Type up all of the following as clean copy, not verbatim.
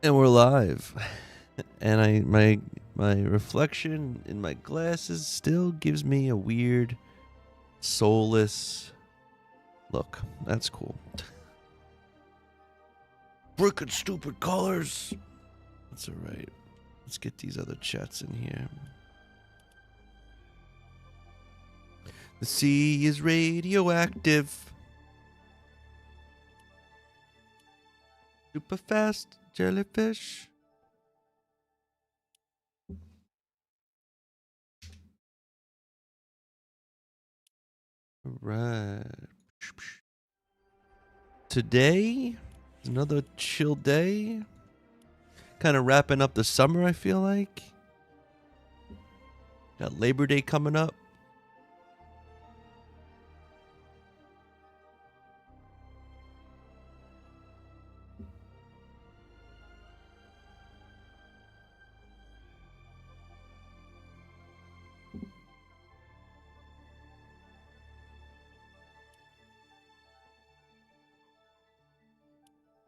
And we're live. And my reflection in my glasses still gives me a weird, soulless look. That's cool. Frickin' stupid colors. That's alright. Let's get these other chats in here. The sea is radioactive. Super fast jellyfish. Alright. Today is another chill day. Kind of wrapping up the summer, I feel like. Got Labor Day coming up.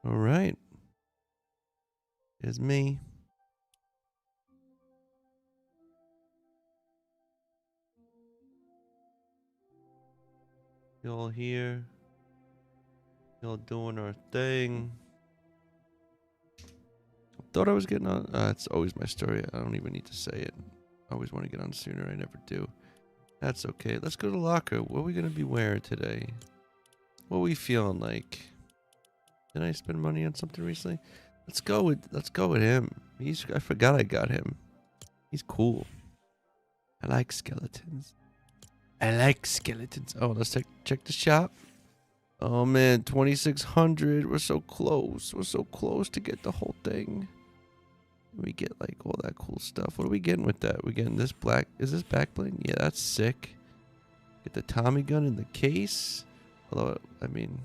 All right. Here's me. Y'all here. Y'all doing our thing. Thought I was getting on. It's always my story. I don't even need to say it. I always want to get on sooner. I never do. That's okay. Let's go to the locker. What are we going to be wearing today? What are we feeling like? Did I spend money on something recently? Let's go with him. I forgot I got him. He's cool. I like skeletons. Oh, let's check the shop. Oh man, 2,600. We're so close. We're so close to get the whole thing. We get like all that cool stuff. What are we getting with that? We getting this black? Is this backbling? Yeah, that's sick. Get the Tommy gun in the case. Although, I mean,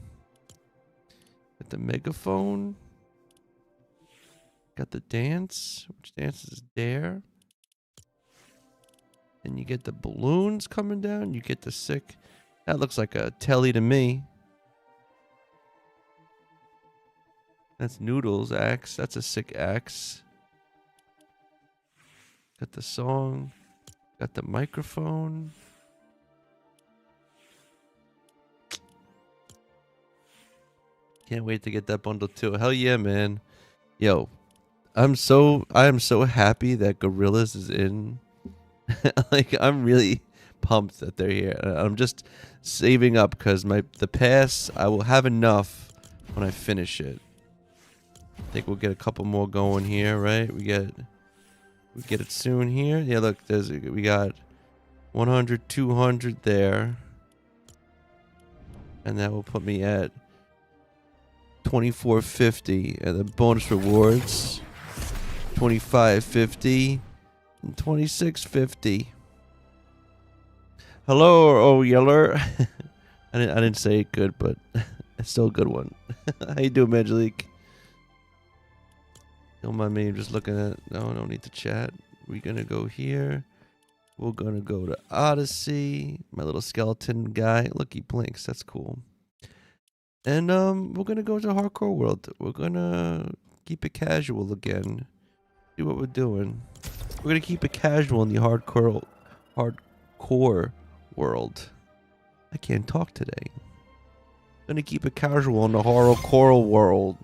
get the megaphone. Got the dance. Which dance is Dare? And you get the balloons coming down. You get the sick. That looks like a telly to me. That's Noodles axe. That's a sick axe. Got the song. Got the microphone. Can't wait to get that bundle too. Hell yeah, man. Yo, I am so happy that Gorillas is in. Like, I'm really pumped that they're here. I'm just saving up because the pass, I will have enough when I finish it. I think we'll get a couple more going here, right? We get it soon here. Yeah, look, we got 100, 200 there. And that will put me at 2450, and the bonus rewards 2550 and 2650. Hello, oh Yeller. I didn't say it good, but it's still a good one. How you doing, Angelique? Don't mind me, I'm just looking at. No need to chat. We're gonna go here. We're gonna go to Odyssey. My little skeleton guy. Look, he blinks. That's cool. And we're gonna go to Hardcore World. We're gonna keep it casual again. See what we're doing. We're gonna keep it casual in the hardcore world. I can't talk today. Gonna keep it casual in the horrorcore world.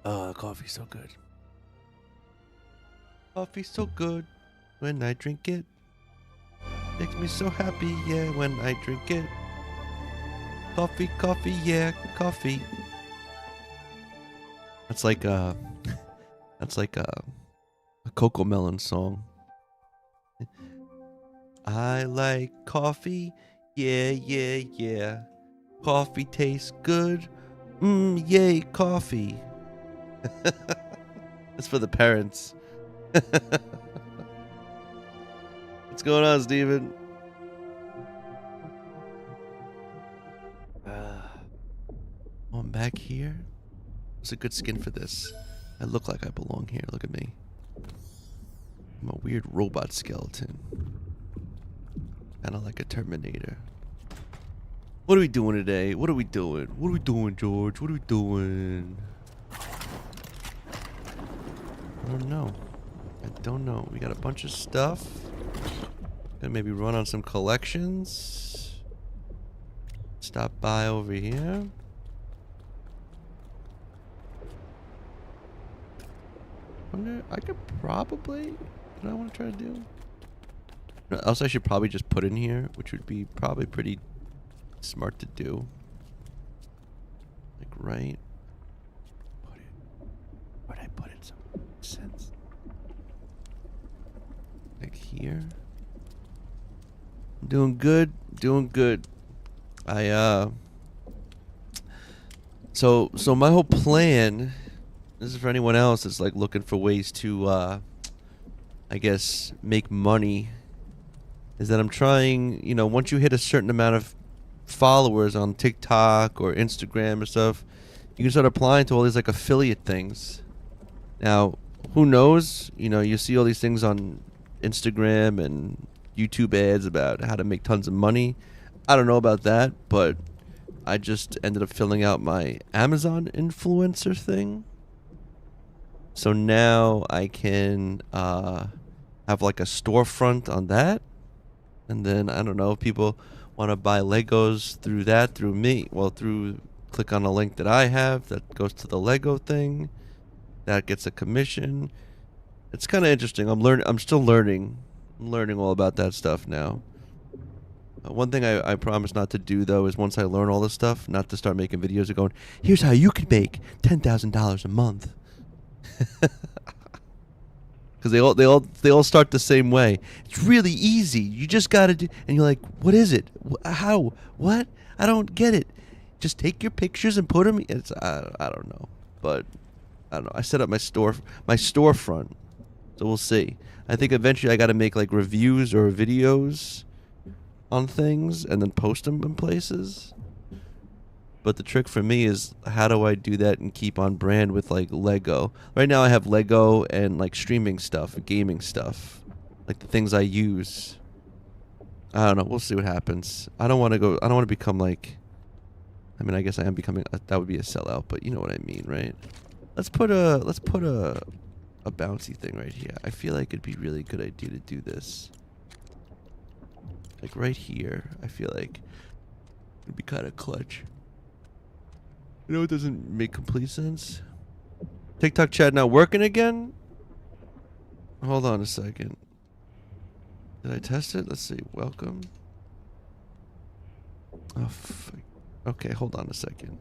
Oh, the coffee's so good. Coffee's so good when I drink it. Makes me so happy, yeah, when I drink it. Coffee, yeah, coffee. That's like a Coco Melon song. I like coffee, yeah. Coffee tastes good, yay, coffee. That's for the parents. What's going on, Steven? I'm back here. It's a good skin for this. I look like I belong here. Look at me. I'm a weird robot skeleton. Kind of like a Terminator. What are we doing today? What are we doing? What are we doing, George? What are we doing? I don't know. I don't know. We got a bunch of stuff. Gonna maybe run on some collections. Stop by over here. Wonder, I could probably... What do I want to try to do? No, else I should probably just put in here, which would be probably pretty smart to do. Like, right? Put it. Where'd I put it? Some sense. Like here. I'm doing good. Doing good. So my whole plan, this is for anyone else that's like looking for ways to I guess make money, is that I'm trying, you know, once you hit a certain amount of followers on TikTok or Instagram or stuff, you can start applying to all these like affiliate things. Now, who knows, you know, you see all these things on Instagram and YouTube ads about how to make tons of money. I don't know about that, but I just ended up filling out my Amazon influencer thing. So now I can have like a storefront on that. And then, I don't know, if people want to buy Legos through that, through me, well, click on a link that I have that goes to the Lego thing. That gets a commission. It's kind of interesting. I'm still learning. I'm learning all about that stuff now. One thing I promise not to do, though, is once I learn all this stuff, not to start making videos of going, here's how you could make $10,000 a month. Because they all start the same way. It's really easy. You just gotta do, and you're like, what is it? How? What? I don't get it. Just take your pictures and put them. It's I don't know, but I don't know. I set up my storefront, so we'll see. I think eventually I got to make like reviews or videos on things and then post them in places. But the trick for me is, how do I do that and keep on brand with like Lego? Right now I have Lego and like streaming stuff, gaming stuff, like the things I use. I don't know. We'll see what happens. I don't want to become like, I mean, I guess I am becoming, that would be a sellout, but you know what I mean, right? Let's put a bouncy thing right here. I feel like it'd be a really good idea to do this. Like right here, I feel like it'd be kind of clutch. You know, it doesn't make complete sense. TikTok chat not working again? Hold on a second. Did I test it? Let's see. Welcome. Oh, fuck. Okay, hold on a second.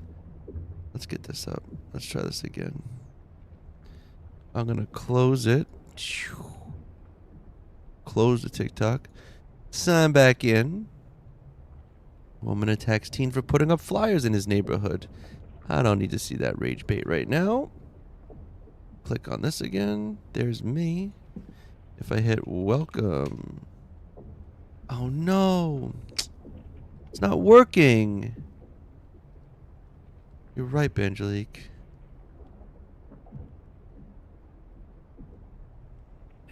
Let's get this up. Let's try this again. I'm gonna close it. Close the TikTok. Sign back in. Woman attacks teen for putting up flyers in his neighborhood. I don't need to see that rage bait right now. Click on this again. There's me. If I hit welcome. Oh no. It's not working. You're right, Angelique.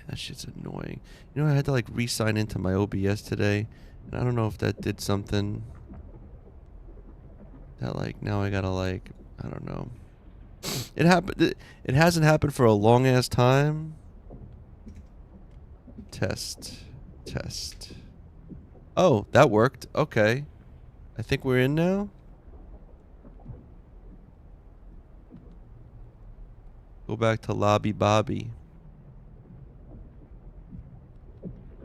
That shit's annoying. You know, I had to like re-sign into my OBS today, and I don't know if that did something. That like now I gotta like, I don't know. It happened. It hasn't happened for a long ass time. Test. Oh, that worked. Okay. I think we're in now. Go back to Lobby Bobby.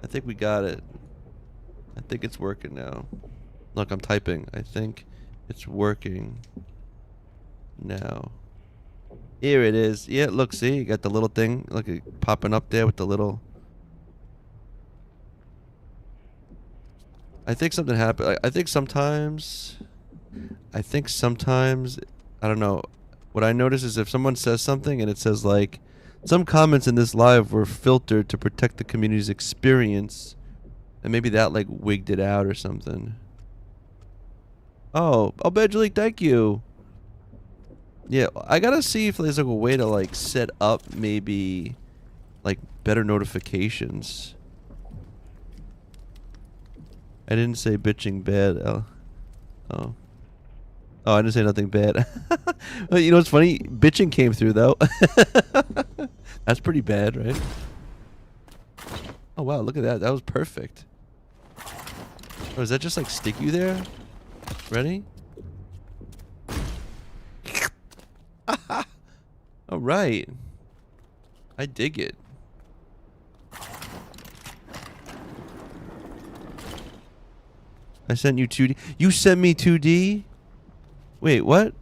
I think we got it. I think it's working now. Look, I'm typing. I think it's working now. Here it is. Yeah, look, see? You got the little thing. Look, it popping up there with the little... I think something happened. I think sometimes... I don't know. What I notice is if someone says something and it says like, some comments in this live were filtered to protect the community's experience, and maybe that like wigged it out or something. Oh, Angelique, thank you. Yeah, I gotta see if there's like a way to like set up maybe like better notifications. I didn't say bitching bad. Oh. Oh, I didn't say nothing bad. Well, you know what's funny? Bitching came through though. That's pretty bad, right? Oh wow, look at that. That was perfect. Oh, is that just like stick you there? Ready? All right. I dig it. I sent you 2D. You sent me 2D? Wait, what?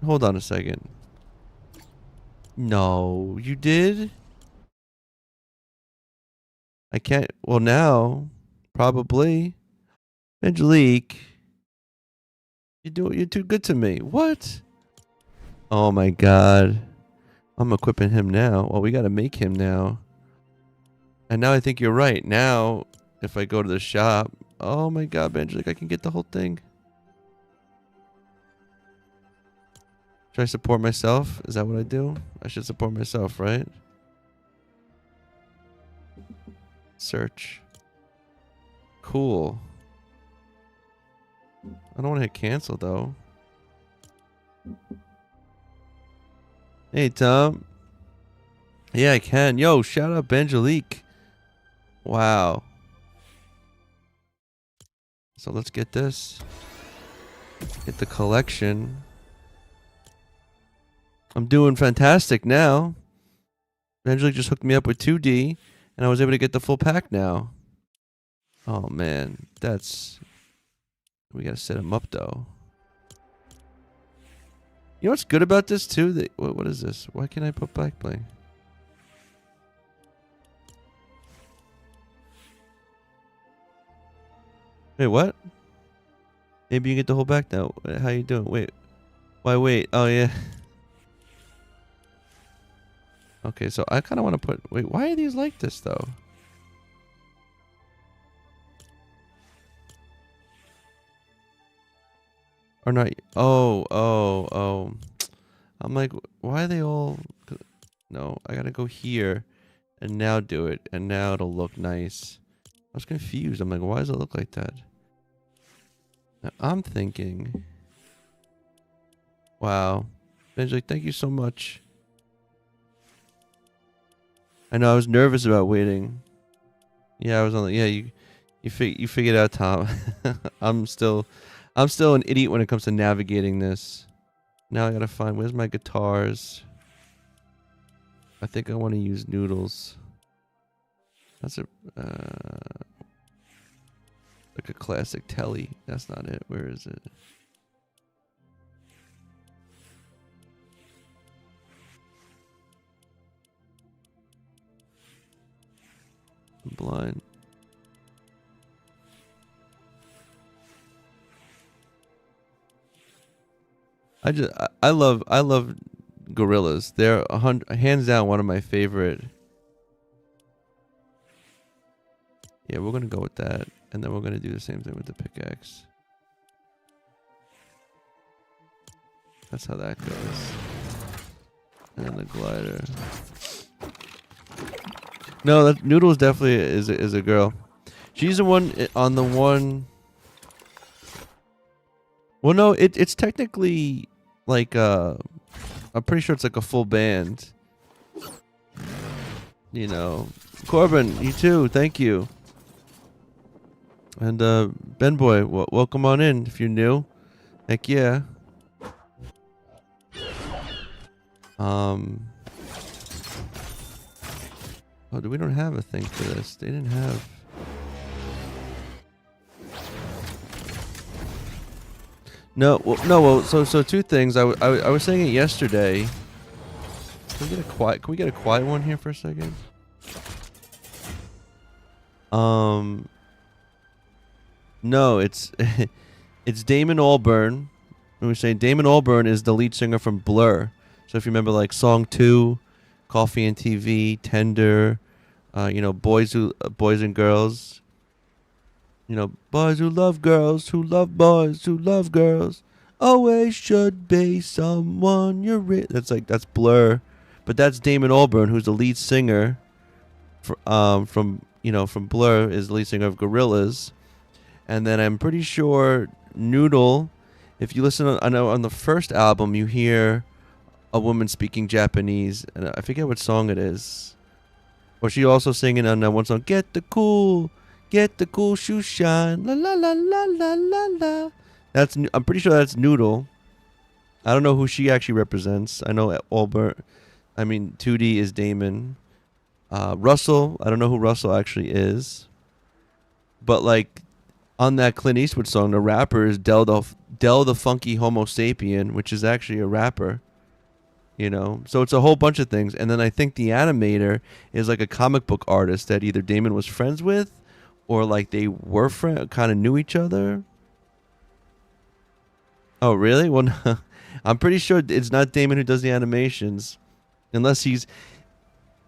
Hold on a second. No, you did? I can't. Well, now, probably. Angelique, you're too good to me. What? Oh my god. I'm equipping him now. Well, we gotta make him now. And now I think you're right. Now, if I go to the shop, oh my god, Angelique, I can get the whole thing. Should I support myself? Is that what I do? I should support myself, right? Search. Cool. I don't want to hit cancel though. Hey Tom. Yeah, I can. Yo, shout out Angelique. Wow. So let's get this. Get the collection. I'm doing fantastic now. Angelique just hooked me up with 2D, and I was able to get the full pack now. Oh man, that's... We gotta set him up though. You know what's good about this too? That, what is this? Why can't I put back bling? Wait, what? Maybe you get the whole back now. How you doing? Wait. Why wait? Oh yeah. Okay, so I kind of want to put... Wait, why are these like this though? Or not? Oh. I'm like, why are they all... No, I gotta go here and now do it, and now it'll look nice. I was confused. I'm like, why does it look like that? Now, I'm thinking... Wow. Benji, thank you so much. I know I was nervous about waiting. Yeah, I was on the... Yeah, you figured out, Tom. I'm still an idiot when it comes to navigating this. Now I gotta find... Where's my guitars? I think I want to use noodles. That's a... like a classic telly. That's not it. Where is it? I'm blind. I love gorillas. They're hands down one of my favorite. Yeah, we're gonna go with that, and then we're gonna do the same thing with the pickaxe. That's how that goes. And then the glider. No, that Noodles definitely is a girl. She's the one on the one. Well, no, it's technically like I'm pretty sure it's like a full band. You know, Corbin, you too. Thank you. And Ben Boy, welcome on in if you're new. Heck yeah. Oh, we don't have a thing for this. They didn't have. No, well, so two things. I was saying it yesterday. Can we get a quiet one here for a second? No, it's it's Damon Albarn. And we're saying Damon Albarn is the lead singer from Blur. So if you remember, like song 2, Coffee and TV, Tender, you know, boys and girls. You know, boys who love girls, who love boys, who love girls. Always should be someone you're with. That's Blur, but that's Damon Albarn, who's the lead singer. From Blur, is the lead singer of Gorillaz, and then I'm pretty sure Noodle, if you listen, I know on the first album you hear a woman speaking Japanese, and I forget what song it is. Or she also singing on that one song, get the cool shoe shine, la la la la la la la. I'm pretty sure that's Noodle. I don't know who she actually represents. I know Albert. I mean, 2D is Damon. Russell, I don't know who Russell actually is. But like on that Clint Eastwood song, the rapper is Del the Funky Homo Sapien, which is actually a rapper. You know, so it's a whole bunch of things. And then I think the animator is like a comic book artist that either Damon was friends with, or like they were kind of knew each other. Oh, really? Well, no, I'm pretty sure it's not Damon who does the animations, unless he's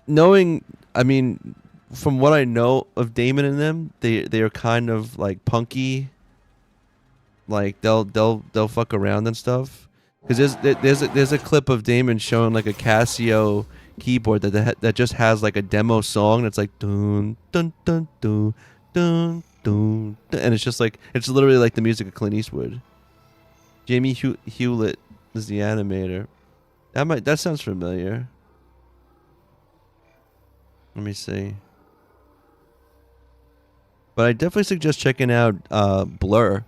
knowing. I mean, from what I know of Damon and them, they are kind of like punky. Like they'll fuck around and stuff. Because there's a clip of Damon showing like a Casio keyboard that just has like a demo song that's like dun dun dun dun dun dun, and it's just like it's literally like the music of Clint Eastwood. Jamie Hewlett is the animator. That sounds familiar. Let me see. But I definitely suggest checking out Blur.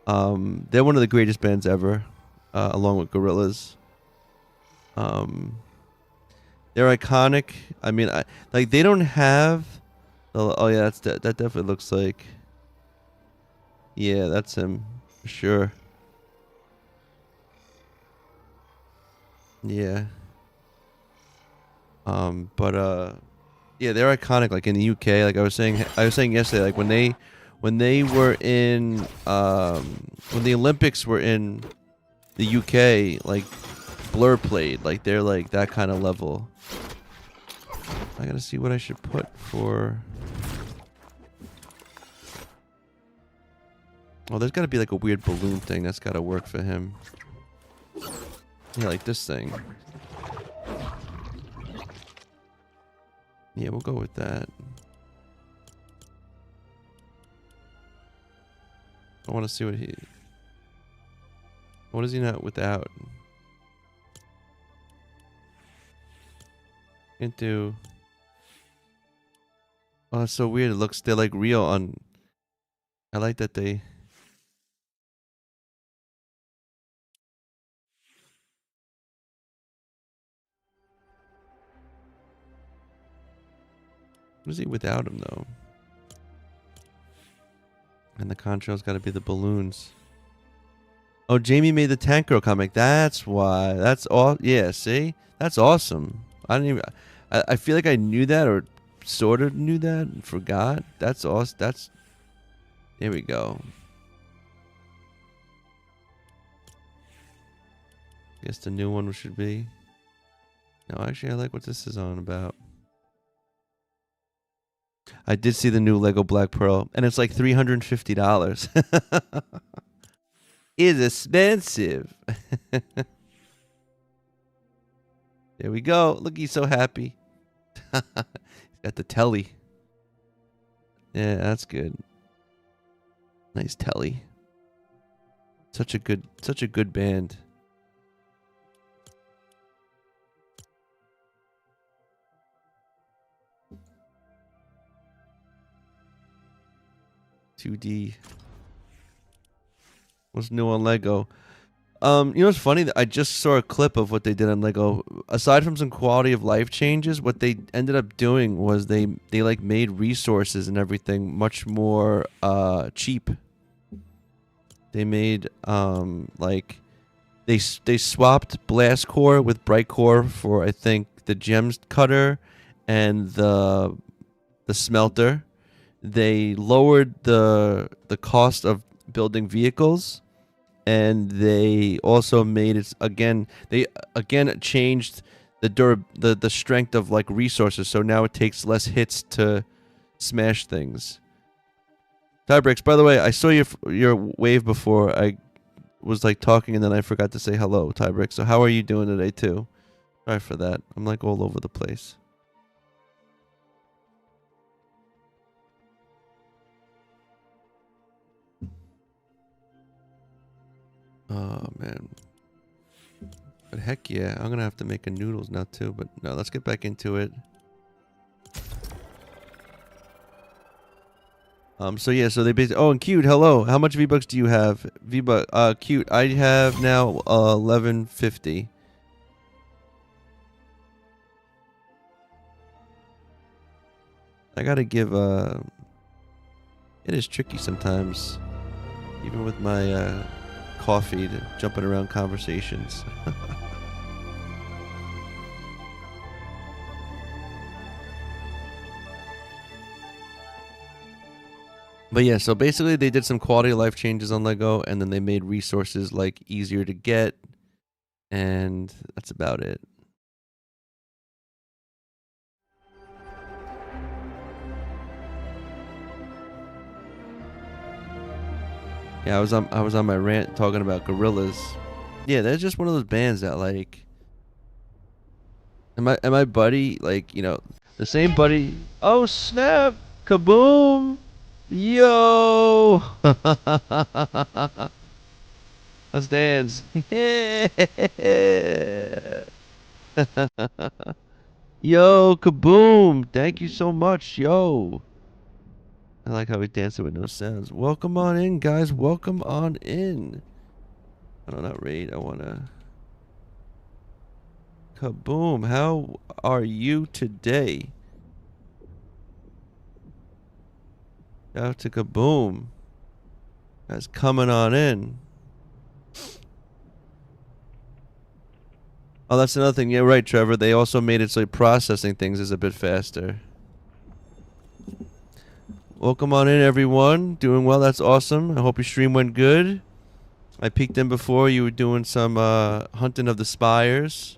They're one of the greatest bands ever, along with Gorillaz. They're iconic. I mean, like they don't have. Oh yeah, that definitely looks like. Yeah, that's him, for sure. Yeah. Yeah, they're iconic. Like in the UK, like I was saying yesterday, like when they were in, when the Olympics were in the UK, like Blur played, like they're like that kind of level. I gotta see what I should put for. Oh, there's gotta be like a weird balloon thing that's gotta work for him. Yeah, like this thing. Yeah, we'll go with that. I want to see what is he not without? Can't do. Oh, it's so weird. They're like real on. I like that they. What is he without him though? And the contrail's got to be the balloons. Oh, Jamie made the Tank Girl comic. That's why. That's all. Yeah, see? That's awesome. I didn't even. I feel like I knew that or sort of knew that and forgot. That's awesome. That's. There we go. Guess the new one should be. No, actually, I like what this is on about. I did see the new Lego Black Pearl, and it's like $350. It's expensive. There we go. Look, he's so happy. He's got the telly. Yeah, that's good. Nice telly. Such a good band. $2D. What's new on Lego? You know what's funny? I just saw a clip of what they did on Lego. Aside from some quality of life changes, what they ended up doing was they like made resources and everything much more cheap. They made like they swapped blast core with bright core for I think the gems cutter and the smelter. They lowered the cost of building vehicles, and they also made it again. They again changed the strength of like resources, so now it takes less hits to smash things. Tybrix, by the way, I saw your wave before. I was like talking and then I forgot to say hello, Tybrix. So how are you doing today too? Sorry for that. I'm like all over the place. Oh man. But heck yeah, I'm gonna have to make a noodles now too. But no, let's get back into it. So yeah, so they basically. Oh, and cute. Hello. How much V-Bucks do you have? V-Buck. Cute. I have now 1150. I gotta give. It is tricky sometimes, even with my coffee, to jumping around conversations. But yeah, so basically they did some quality of life changes on Lego, and then they made resources like easier to get, and that's about it. Yeah, I was on my rant talking about gorillas. Yeah, they're just one of those bands that like, and my buddy, like, the same buddy. Oh snap! Kaboom! Yo! Let's dance. Yo, kaboom! Thank you so much, yo. I like how we dance it with no sounds. Welcome on in, guys. Welcome on in. I don't know, raid. I wanna. Kaboom! How are you today? Shout out to Kaboom. Guys, coming on in. Oh, that's another thing. Yeah, right, Trevor. They also made it so processing things is a bit faster. Welcome on in, everyone. Doing well. That's awesome. I hope your stream went good. I peeked in before. You were doing some hunting of the spires.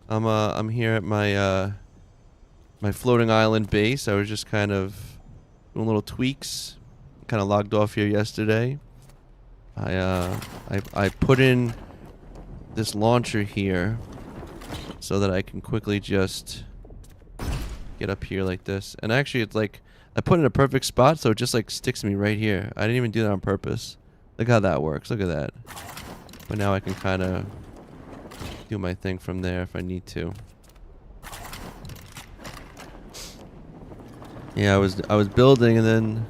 I'm here at my floating island base. I was just kind of doing little tweaks. Kind of logged off here yesterday. I put in this launcher here so that I can quickly just get up here like this. And actually, it's like I put in a perfect spot, so it just like sticks me right here. I didn't even do that on purpose. Look how that works. Look at that. But now I can kind of do my thing from there if I need to. Yeah, I was building, and then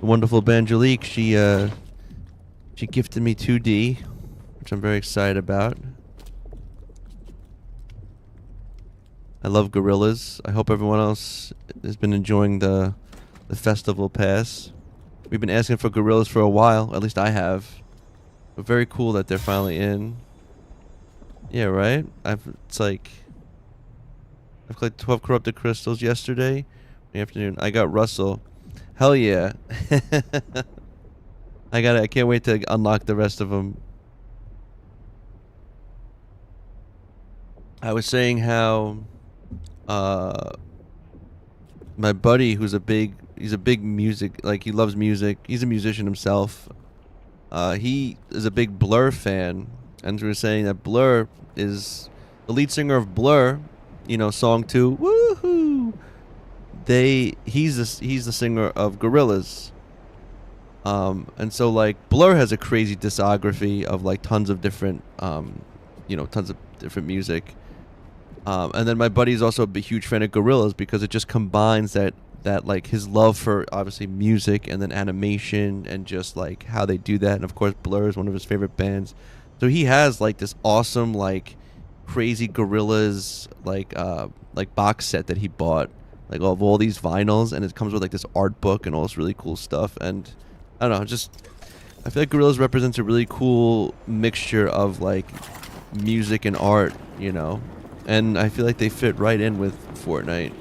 the wonderful Banjalique, she gifted me 2D, which I'm very excited about. I love gorillas. I hope everyone else has been enjoying the festival pass. We've been asking for gorillas for a while. At least I have. But very cool that they're finally in. Yeah, right? It's like I've collected 12 corrupted crystals yesterday in the afternoon. I got Russell. Hell yeah. I can't wait to unlock the rest of them. I was saying how uh my buddy he's a big music, like he loves music. He's a musician himself. He is a big Blur fan, and we were saying that Blur is the lead singer of Blur, song 2. Woohoo! He's the singer of Gorillaz. And so like Blur has a crazy discography of like tons of different tons of different music. And then my buddy's also a big, huge fan of Gorillaz because it just combines that like his love for obviously music and then animation and just like how they do that. And of course Blur is one of his favorite bands. So he has like this awesome like crazy Gorillaz like box set that he bought, like of all these vinyls, and it comes with like this art book and all this really cool stuff. And I don't know, just I feel like Gorillaz represents a really cool mixture of like music and art, and I feel like they fit right in with Fortnite.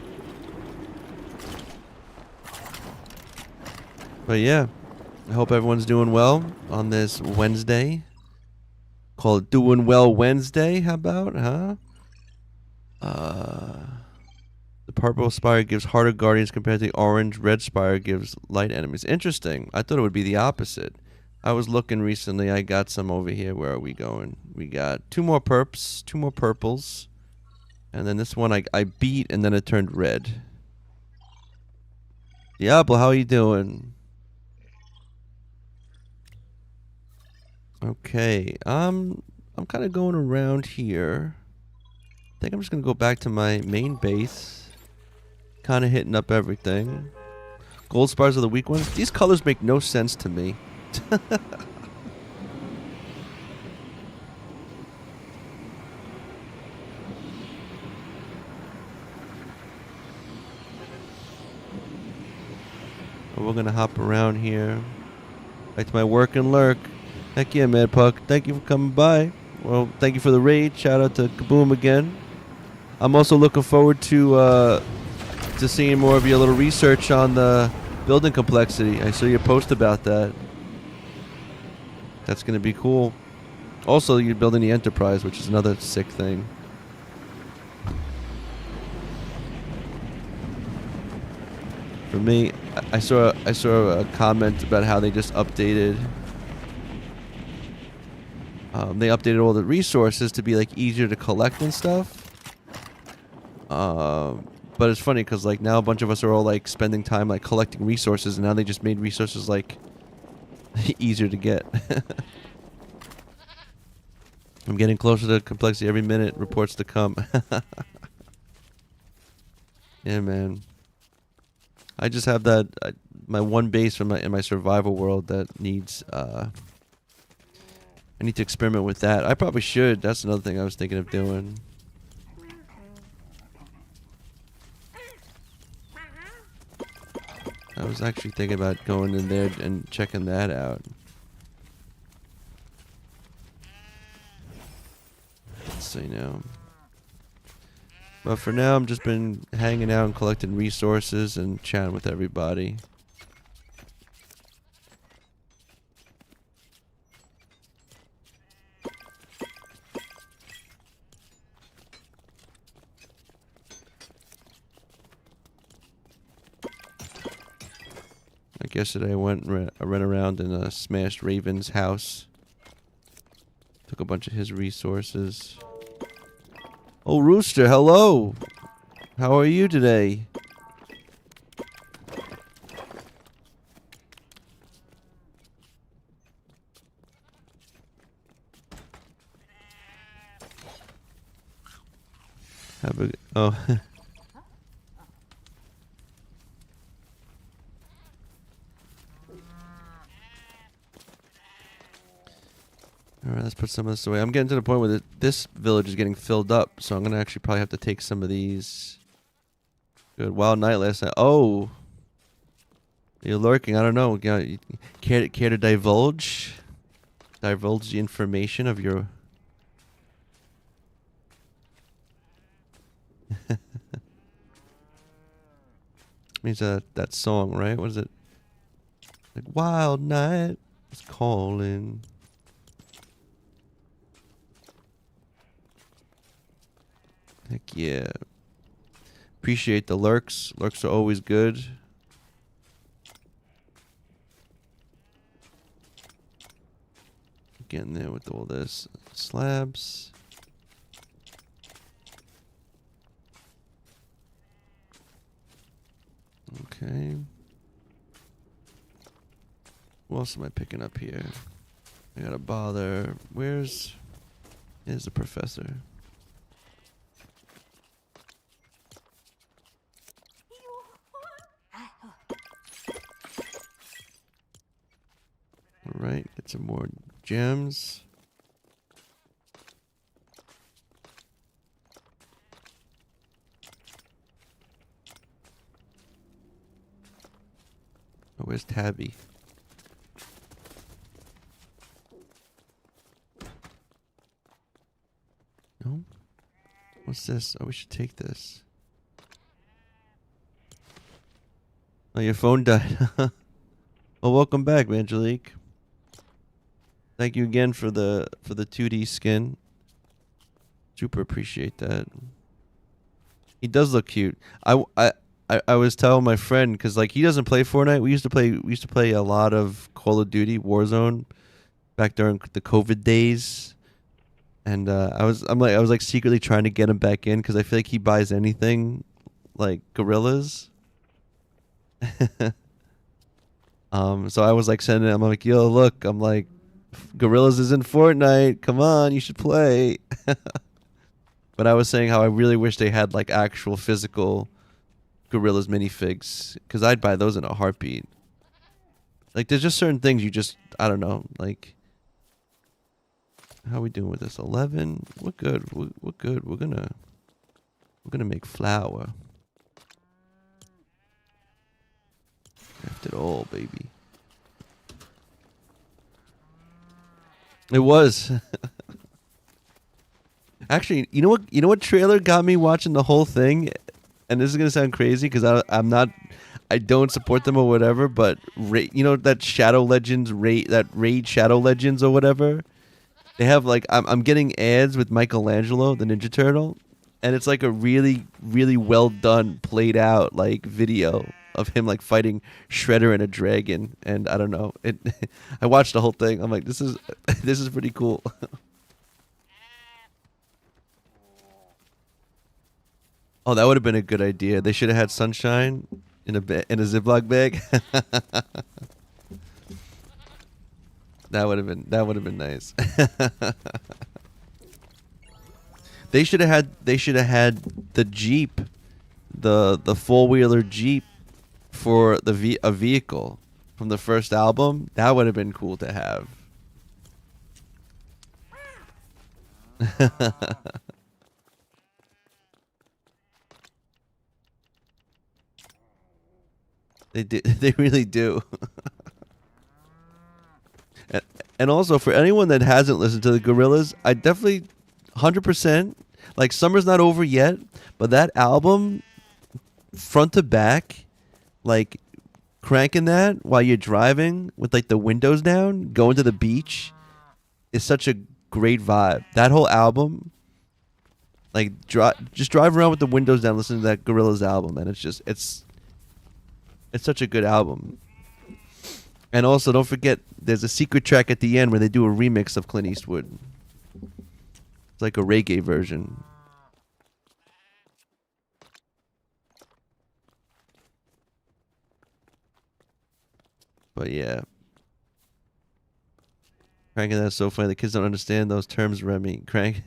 But yeah, I hope everyone's doing well on this Wednesday. Call it Doing Well Wednesday. How about, huh? The purple spire gives harder guardians compared to the orange. Red spire gives light enemies. Interesting. I thought it would be the opposite. I was looking recently. I got some over here. Where are we going? We got two more purples. And then this one I beat, and then it turned red. Diablo, how are you doing? Okay, I'm kind of going around here. I think I'm just gonna go back to my main base. Kind of hitting up everything. Gold spars are the weak ones. These colors make no sense to me. But we're gonna hop around here. Back to my work and lurk. Heck yeah, Mad Puck. Thank you for coming by. Well, thank you for the raid. Shout out to Kaboom again. I'm also looking forward to seeing more of your little research on the building complexity. I saw your post about that. That's gonna be cool. Also, you're building the Enterprise, which is another sick thing. For me, I saw a comment about how they just updated. They updated all the resources to be like easier to collect and stuff. But it's funny because like now a bunch of us are all like spending time like collecting resources, and now they just made resources like easier to get. I'm getting closer to complexity every minute. Reports to come. Yeah, man. I just have that my one base from in my survival world that needs. I need to experiment with that. I probably should. That's another thing I was thinking of doing. I was actually thinking about going in there and checking that out. So you know. But for now, I'm just been hanging out and collecting resources and chatting with everybody. Like yesterday, I went and ran around and smashed Raven's house. Took a bunch of his resources. Oh, Rooster, hello! How are you today? Have a... Oh. Alright, let's put some of this away. I'm getting to the point where this village is getting filled up, so I'm going to actually probably have to take some of these. Good. Wild night last night. Oh! You're lurking. I don't know. Care to divulge? Divulge the information of your... means that song, right? What is it? Like, Wild Night is calling. Heck yeah. Appreciate the lurks. Lurks are always good. Getting there with all this. Slabs. Okay. What else am I picking up here? I gotta bother. Here's the professor. Alright, get some more gems. Oh, where's Tabby? No? What's this? Oh, we should take this. Oh, your phone died. Well, welcome back, Angelique. Thank you again for the 2D skin. Super appreciate that. He does look cute. I was telling my friend because like he doesn't play Fortnite. We used to play a lot of Call of Duty Warzone back during the COVID days, and I was secretly trying to get him back in because I feel like he buys anything like gorillas. So I was like sending him, I'm like, yo, look, I'm like, Gorillas is in Fortnite. Come on, you should play. But I was saying how I really wish they had like actual physical Gorillas minifigs, because I'd buy those in a heartbeat. Like, there's just certain things you just, I don't know, like, how are we doing with this? 11? We're good. We're good. We're gonna make flour. Craft it all, baby. It was. Actually, you know what? You know what trailer got me watching the whole thing? And this is gonna sound crazy because I'm not, I don't support them or whatever. But you know that Shadow Legends that Raid Shadow Legends or whatever. They have like I'm getting ads with Michelangelo, the Ninja Turtle, and it's like a really well done, played out like video of him like fighting Shredder and a dragon. And I don't know, it. I watched the whole thing. I'm like, this is pretty cool. Oh, that would have been a good idea. They should have had Sunshine in a Ziploc bag. That would have been nice. They should have had the Jeep, the 4-wheeler Jeep for a vehicle from the first album. That would have been cool to have. They do. They really do. And also, for anyone that hasn't listened to the Gorillaz, I definitely 100%. Like, summer's not over yet, but that album, front to back, like cranking that while you're driving with like the windows down, going to the beach, is such a great vibe. That whole album, like just drive around with the windows down, listen to that Gorillaz album, and it's such a good album. And also, don't forget, there's a secret track at the end where they do a remix of Clint Eastwood. It's like a reggae version. But yeah. Cranking that's so funny. The kids don't understand those terms, Remy. Crank.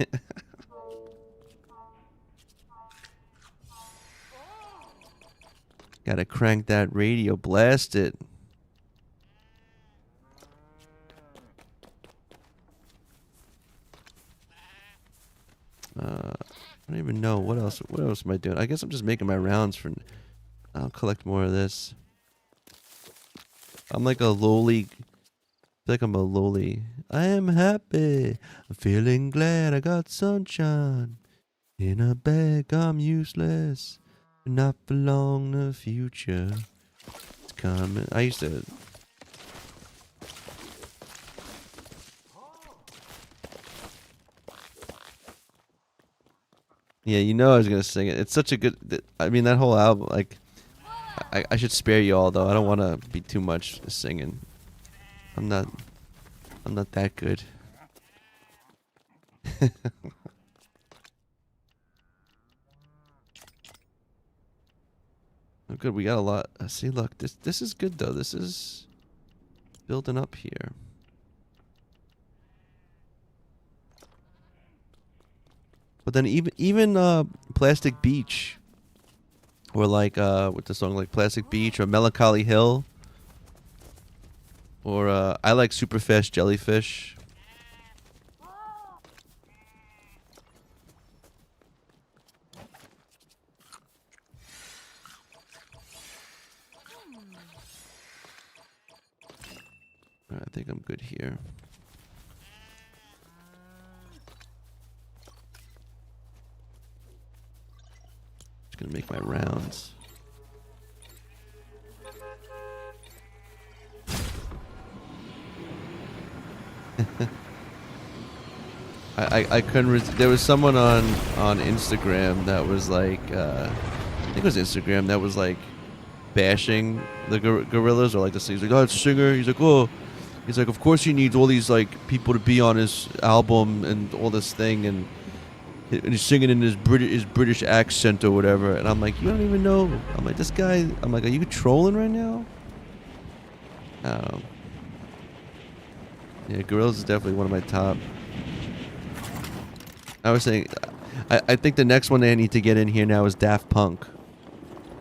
Gotta crank that radio. Blast it. I don't even know what else. What else am I doing? I guess I'm just making my rounds for. I'll collect more of this. I'm like a lowly. I feel like I'm a lowly. I am happy. I'm feeling glad I got sunshine in a bag. I'm useless, but not for long. The future it's coming. I used to. Yeah, you know I was gonna sing it. It's such a good. I mean, that whole album. Like, I should spare you all though. I don't want to be too much singing. I'm not that good. Oh, good. We got a lot. See, look. This is good though. This is building up here. But then even Plastic Beach, or like with the song like Plastic Beach or Melancholy Hill, or I like Super Fast Jellyfish. I think I'm good here. Gonna make my rounds. I couldn't. There was someone on Instagram that was like, I think it was Instagram that was like bashing the Gorillaz, or like the singer. He's like, oh, it's a singer. He's like, of course he needs all these like people to be on his album and all this thing, and he's singing in his British accent or whatever. And I'm like, you don't even know. I'm like, this guy. I'm like, are you trolling right now? I don't know. Yeah, Gorillaz is definitely one of my top. I was saying, I think the next one they need to get in here now is Daft Punk.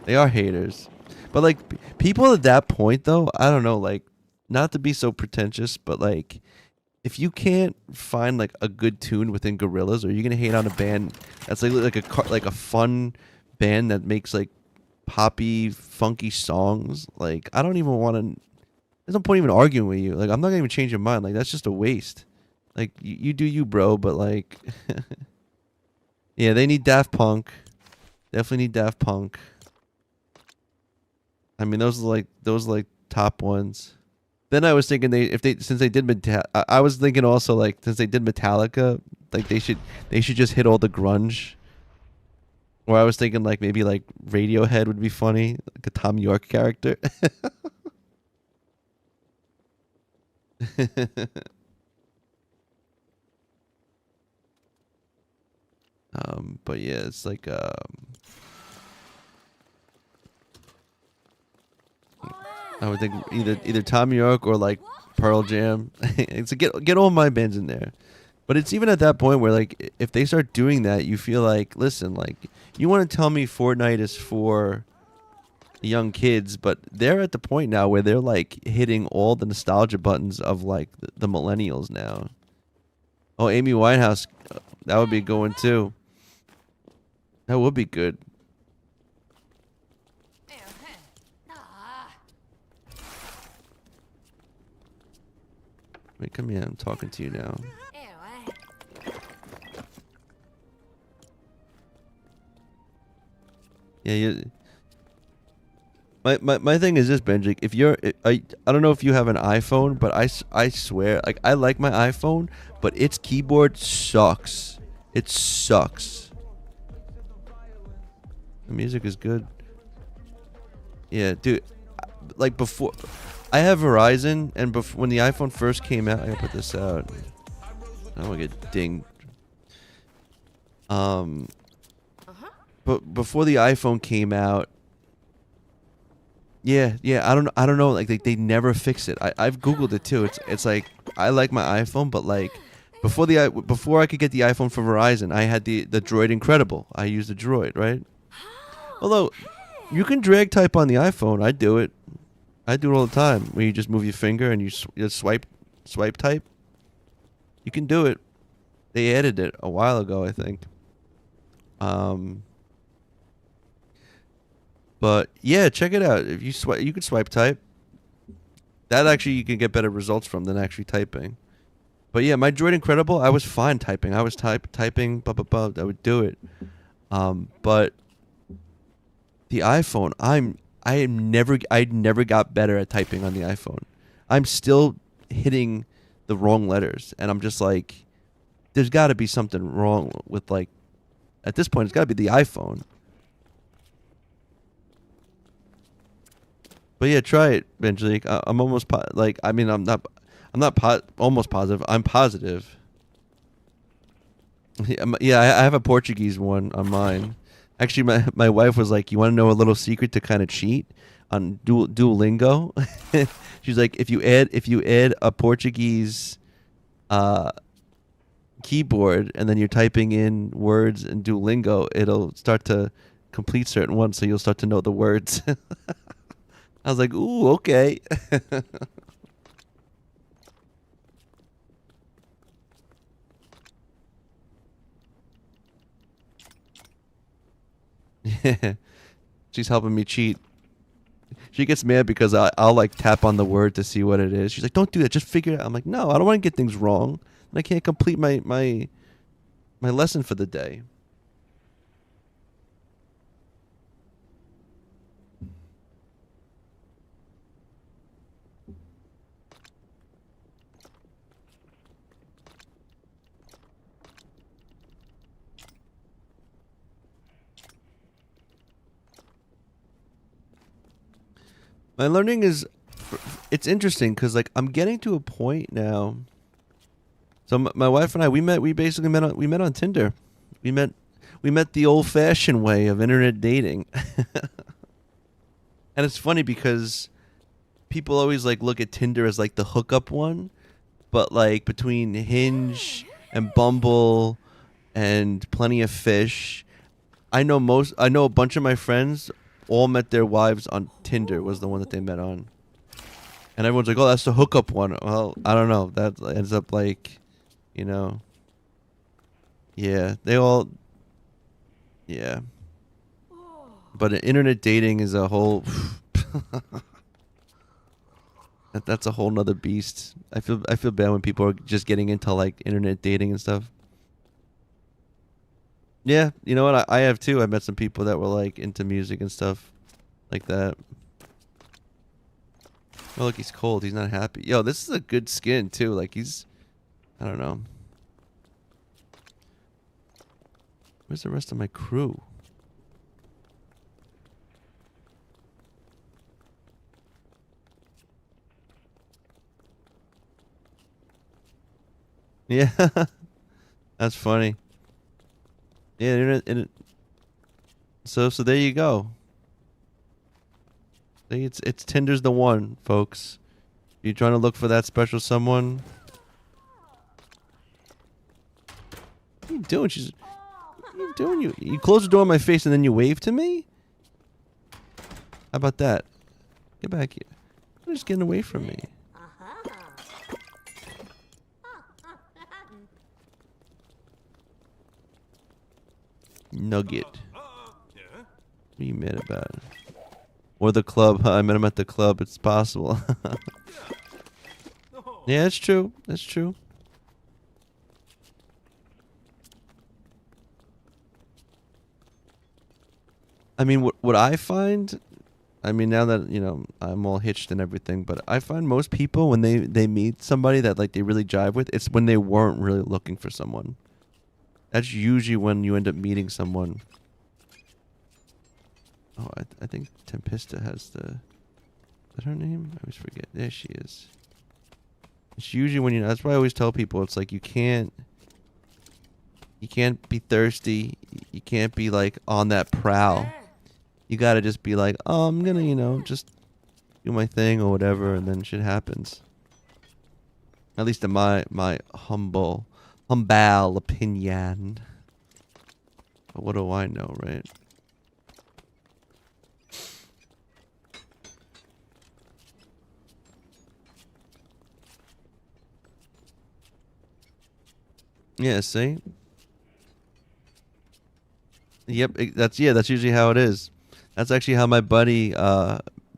They are haters. But like people at that point though, I don't know, like not to be so pretentious, but like if you can't find like a good tune within Gorillaz, or you're gonna hate on a band that's like a fun band that makes like poppy, funky songs, like I don't even want to. There's no point even arguing with you. Like I'm not gonna even change your mind. Like that's just a waste. Like you do you, bro. But like, yeah, they need Daft Punk. Definitely need Daft Punk. I mean, those are like top ones. Then I was thinking since they did I was thinking also like since they did Metallica, like they should just hit all the grunge. Or I was thinking like maybe like Radiohead would be funny, like a Tom York character. But yeah, it's like I would think either Tom York or like Pearl Jam. It's a get all my bands in there. But it's even at that point where like if they start doing that, you feel like listen, like you want to tell me Fortnite is for young kids, but they're at the point now where they're like hitting all the nostalgia buttons of like the millennials now. Oh, Amy Winehouse, that would be going too. That would be good. Wait, come here. I'm talking to you now. Yeah, my thing is this, Benji. If you're, I don't know if you have an iPhone, but I swear, like I like my iPhone, but its keyboard sucks. It sucks. The music is good. Yeah, dude. Like before, I have Verizon, and when the iPhone first came out, I gotta put this out. I don't want to get dinged. Um, but before the iPhone came out, yeah, I don't know. Like they never fix it. I've googled it too. It's like I like my iPhone, but like before I could get the iPhone for Verizon, I had the Droid Incredible. I used the Droid, right? Although you can drag type on the iPhone, I do it. I do it all the time. Where you just move your finger and you swipe type. You can do it. They added it a while ago, I think. Um, but yeah, check it out. If you swipe, you could swipe type. That actually you can get better results from than actually typing. But yeah, my Droid Incredible, I was fine typing. I was typing, blah blah blah. I would do it. But the iPhone, I never got better at typing on the iPhone. I'm still hitting the wrong letters, and I'm just like, there's got to be something wrong with like, at this point, it's got to be the iPhone. But yeah, try it, Benjalik. I'm almost like, I mean, I'm not almost positive. I'm positive. Yeah, yeah, I have a Portuguese one on mine. Actually, my wife was like, "You want to know a little secret to kind of cheat on Duolingo?" She's like, "If you add a Portuguese uh, keyboard and then you're typing in words in Duolingo, it'll start to complete certain ones, so you'll start to know the words." I was like, "Ooh, okay." Yeah, she's helping me cheat. She gets mad because I'll like tap on the word to see what it is. She's like, "Don't do that. Just figure it out." I'm like, "No, I don't want to get things wrong, and I can't complete my lesson for the day." My learning is, it's interesting because like I'm getting to a point now. So my wife and I, we basically met on Tinder. We met we met the old fashioned way of internet dating. And it's funny because people always like look at Tinder as like the hookup one, but like between Hinge and Bumble and Plenty of Fish, I know a bunch of my friends all met their wives on Tinder. Was the one that they met on, and everyone's like, "Oh, that's the hookup one." Well, I don't know. That ends up like, you know, yeah, they all, yeah. But internet dating is a whole. That's a whole nother beast. I feel bad when people are just getting into like internet dating and stuff. Yeah, you know what? I have too. I met some people that were like into music and stuff like that. Oh, look, he's cold. He's not happy. Yo, this is a good skin too. Like he's, I don't know. Where's the rest of my crew? Yeah, that's funny. Yeah, so there you go. See, it's Tinder's the one, folks. You trying to look for that special someone? What are you doing? What are you doing? You close the door in my face and then you wave to me? How about that? Get back here. You're just getting away from me. Nugget. What are you mad about? Or the club. I met him at the club. It's possible. Yeah, that's true. That's true. I mean, what I find, I mean, now that, you know, I'm all hitched and everything, but I find most people when they meet somebody that like they really jive with, it's when they weren't really looking for someone. That's usually when you end up meeting someone. Oh, I think Tempesta has the... Is that her name? I always forget. There she is. It's usually when you... That's why I always tell people, it's like you can't be thirsty. You can't be like on that prowl. You gotta just be like, oh, I'm gonna, you know, just do my thing or whatever, and then shit happens. At least in my humble opinion. But what do I know, right? Yeah, see? Yep, that's usually how it is. That's actually how my buddy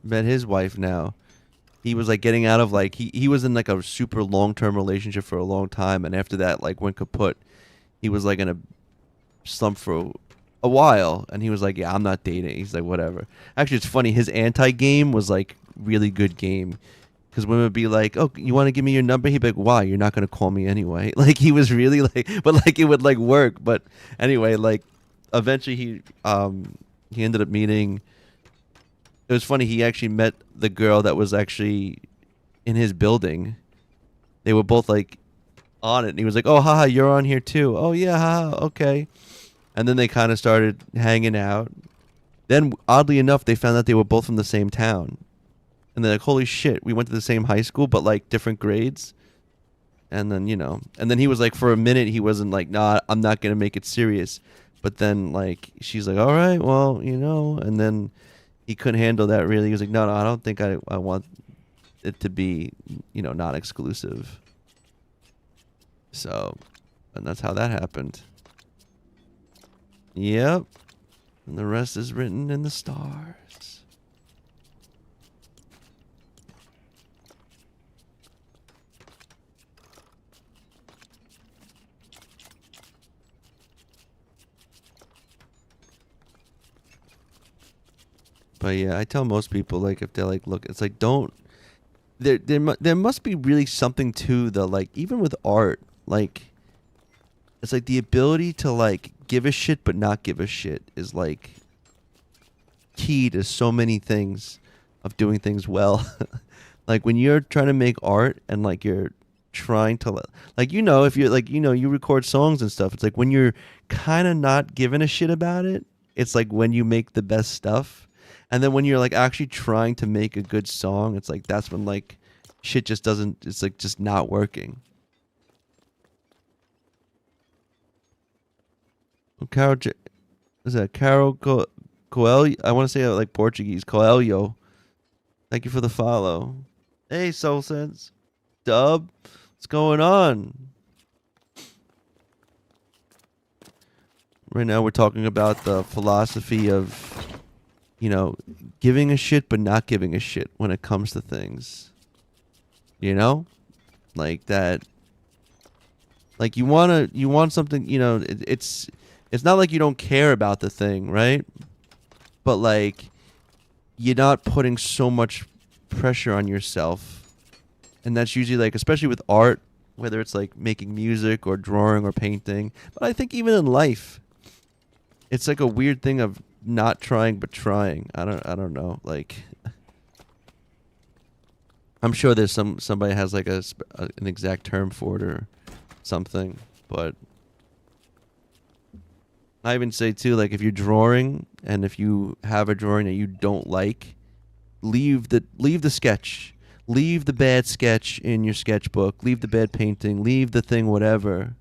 met his wife now. He was like getting out of like he was in like a super long-term relationship for a long time, and after that like went kaput. He was like in a slump for a while, and he was like, yeah, I'm not dating. He's like, whatever. Actually, it's funny, his anti-game was like really good game. Because women would be like, oh, you want to give me your number? He'd be like, why? You're not going to call me anyway. Like, he was really like, but like, it would like work. But anyway, like, eventually he ended up meeting, it was funny, he actually met the girl that was actually in his building. They were both like on it. And he was like, oh, haha, you're on here too. Oh, yeah, haha, okay. And then they kind of started hanging out. Then, oddly enough, they found out they were both from the same town. And they're like, holy shit, we went to the same high school, but like different grades. And then, you know, and then he was like, for a minute, he wasn't like, nah, I'm not going to make it serious. But then, like, she's like, all right, well, you know, and then he couldn't handle that really. He was like, no, I don't think I want it to be, you know, not exclusive. So, and that's how that happened. Yep. And the rest is written in the stars. But yeah, I tell most people, like, if they're like, look, it's like, don't, there must be really something to the, like, even with art, like, it's like the ability to like give a shit but not give a shit is like key to so many things of doing things well. Like when you're trying to make art and like you're trying to like, you know, if you're like, you know, you record songs and stuff, it's like when you're kind of not giving a shit about it, it's like when you make the best stuff. And then when you're like actually trying to make a good song, it's like that's when like shit just doesn't. It's like just not working. Carol, is that Carol Coelho? I want to say it like Portuguese. Coelho. Thank you for the follow. Hey, Soul Sense. Dub. What's going on? Right now we're talking about the philosophy of, you know, giving a shit but not giving a shit when it comes to things. You know? Like that. Like you want something, you know, it's not like you don't care about the thing, right? But like you're not putting so much pressure on yourself. And that's usually like, especially with art, whether it's like making music or drawing or painting, but I think even in life, it's like a weird thing of not trying but trying. I don't know. Like, I'm sure there's somebody has like an exact term for it or something, but I even say too, like if you're drawing and if you have a drawing that you don't like, leave the sketch. Leave the bad sketch in your sketchbook. Leave the bad painting. Leave the thing, whatever.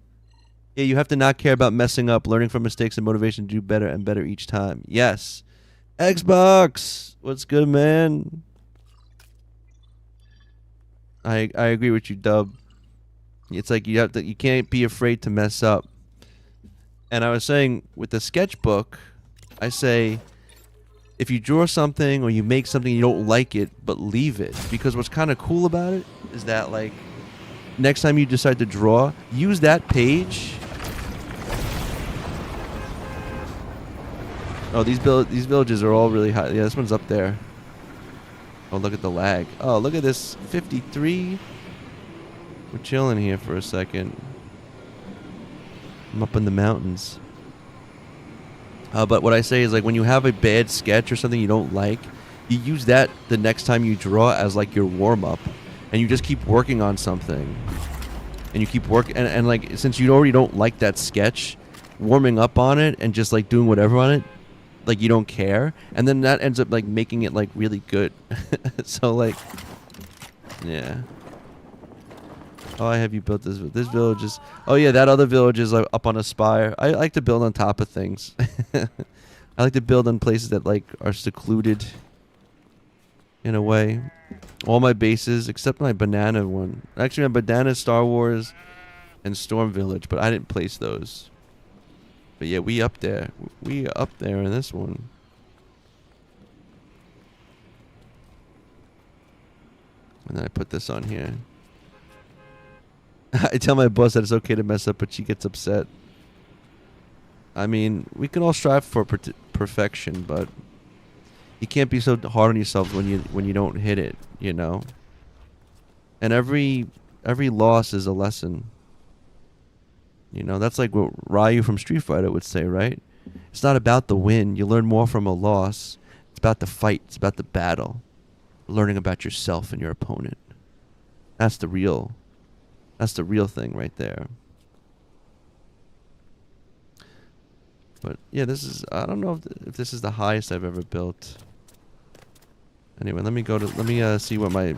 Yeah, you have to not care about messing up, learning from mistakes, and motivation to do better and better each time. Yes. Xbox! What's good, man? I agree with you, Dub. It's like you can't be afraid to mess up. And I was saying with the sketchbook, I say if you draw something or you make something you don't like it, but leave it. Because what's kind of cool about it is that like next time you decide to draw, use that page. Oh, these villages are all really high. Yeah, this one's up there. Oh, look at the lag. Oh, look at this 53. We're chilling here for a second. I'm up in the mountains. But what I say is like when you have a bad sketch or something you don't like, you use that the next time you draw as like your warm-up. And you just keep working on something. And you keep working. And like since you already don't like that sketch, warming up on it and just like doing whatever on it, like you don't care. And then that ends up like making it like really good. So like, yeah. Oh, I have you built this. This village is... Oh, yeah, that other village is like, up on a spire. I like to build on top of things. I like to build on places that like are secluded in a way. All my bases, except my banana one. Actually, my banana, Star Wars, and Storm Village, but I didn't place those. But yeah, we up there. We up there in this one. And then I put this on here. I tell my boss that it's okay to mess up, but she gets upset. I mean, we can all strive for perfection, but you can't be so hard on yourself when you don't hit it, you know. And every loss is a lesson. You know, that's like what Ryu from Street Fighter would say, right? It's not about the win. You learn more from a loss. It's about the fight. It's about the battle. Learning about yourself and your opponent. That's the real thing right there. But yeah, I don't know if this is the highest I've ever built. Anyway, let me see what my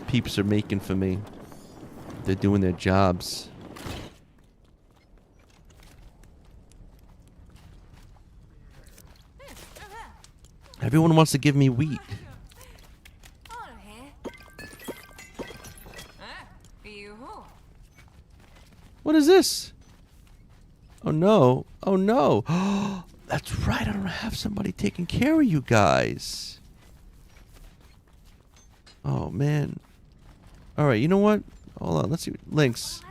peeps are making for me. They're doing their jobs. Everyone wants to give me wheat. What is this? Oh no. Oh no. That's right. I don't have somebody taking care of you guys. Oh man. Alright, you know what? Hold on. Let's see. Lynx.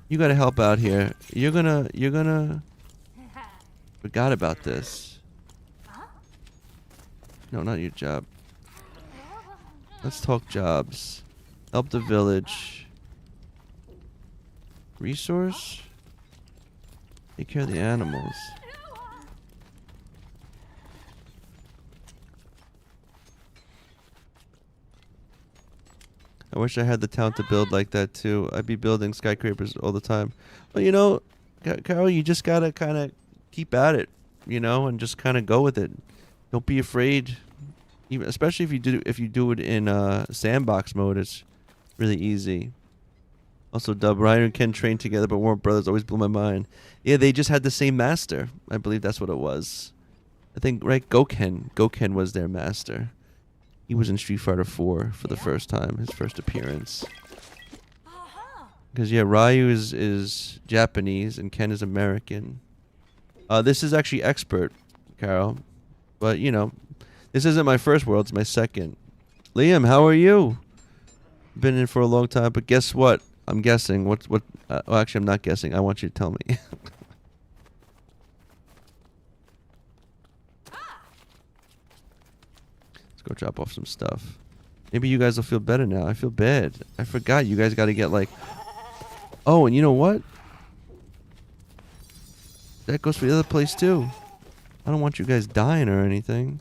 You gotta help out here. You're gonna... Forgot about this. No, not your job. Let's talk jobs. Help the village. Resource? Take care of the animals. I wish I had the talent to build like that too. I'd be building skyscrapers all the time. But you know, Carol, you just gotta kind of keep at it, you know, and just kind of go with it. Don't be afraid. Even especially if you do it in sandbox mode, it's Really easy. Also, Dub, Ryan and Ken trained together but weren't brothers. Always blew my mind. Yeah, they just had the same master. I believe that's what it was. I think, right? Goken. Goken was their master. He was in Street Fighter 4 for the first time, his first appearance. Because, yeah, Ryu is Japanese and Ken is American. This is actually expert, Carol. But, you know, this isn't my first world, it's my second. Liam, how are you? Been in for a long time, but guess what? I'm guessing. Well, actually, I'm not guessing. I want you to tell me. Let's go drop off some stuff. Maybe you guys will feel better now. I feel bad. I forgot you guys got to get like... Oh, and you know what? That goes for the other place too. I don't want you guys dying or anything.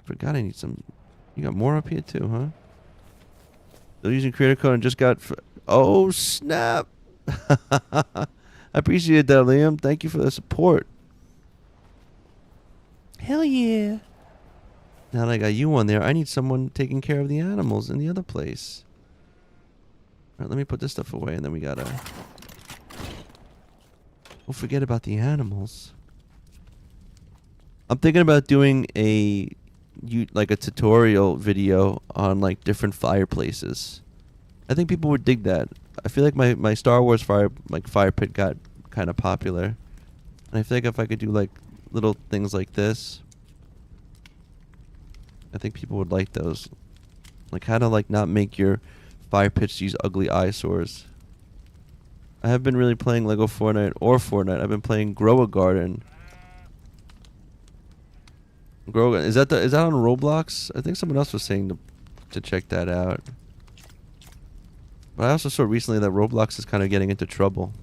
Forgot I need some... You got more up here too, huh? They're using creator code and just got... Oh, snap! I appreciate that, Liam. Thank you for the support. Hell yeah. Now that I got you on there, I need someone taking care of the animals in the other place. Alright, let me put this stuff away and then we gotta... Don't forget about the animals. I'm thinking about doing like a tutorial video on like different fireplaces. I think people would dig that. I feel like my Star Wars fire pit got kind of popular, and I feel like if I could do like little things like this, I think people would like those. Like how to like not make your fire pits these ugly eyesores. I have been really playing Lego Fortnite. I've been playing Grow a Garden. Is that on Roblox? I think someone else was saying to check that out. But I also saw recently that Roblox is kind of getting into trouble.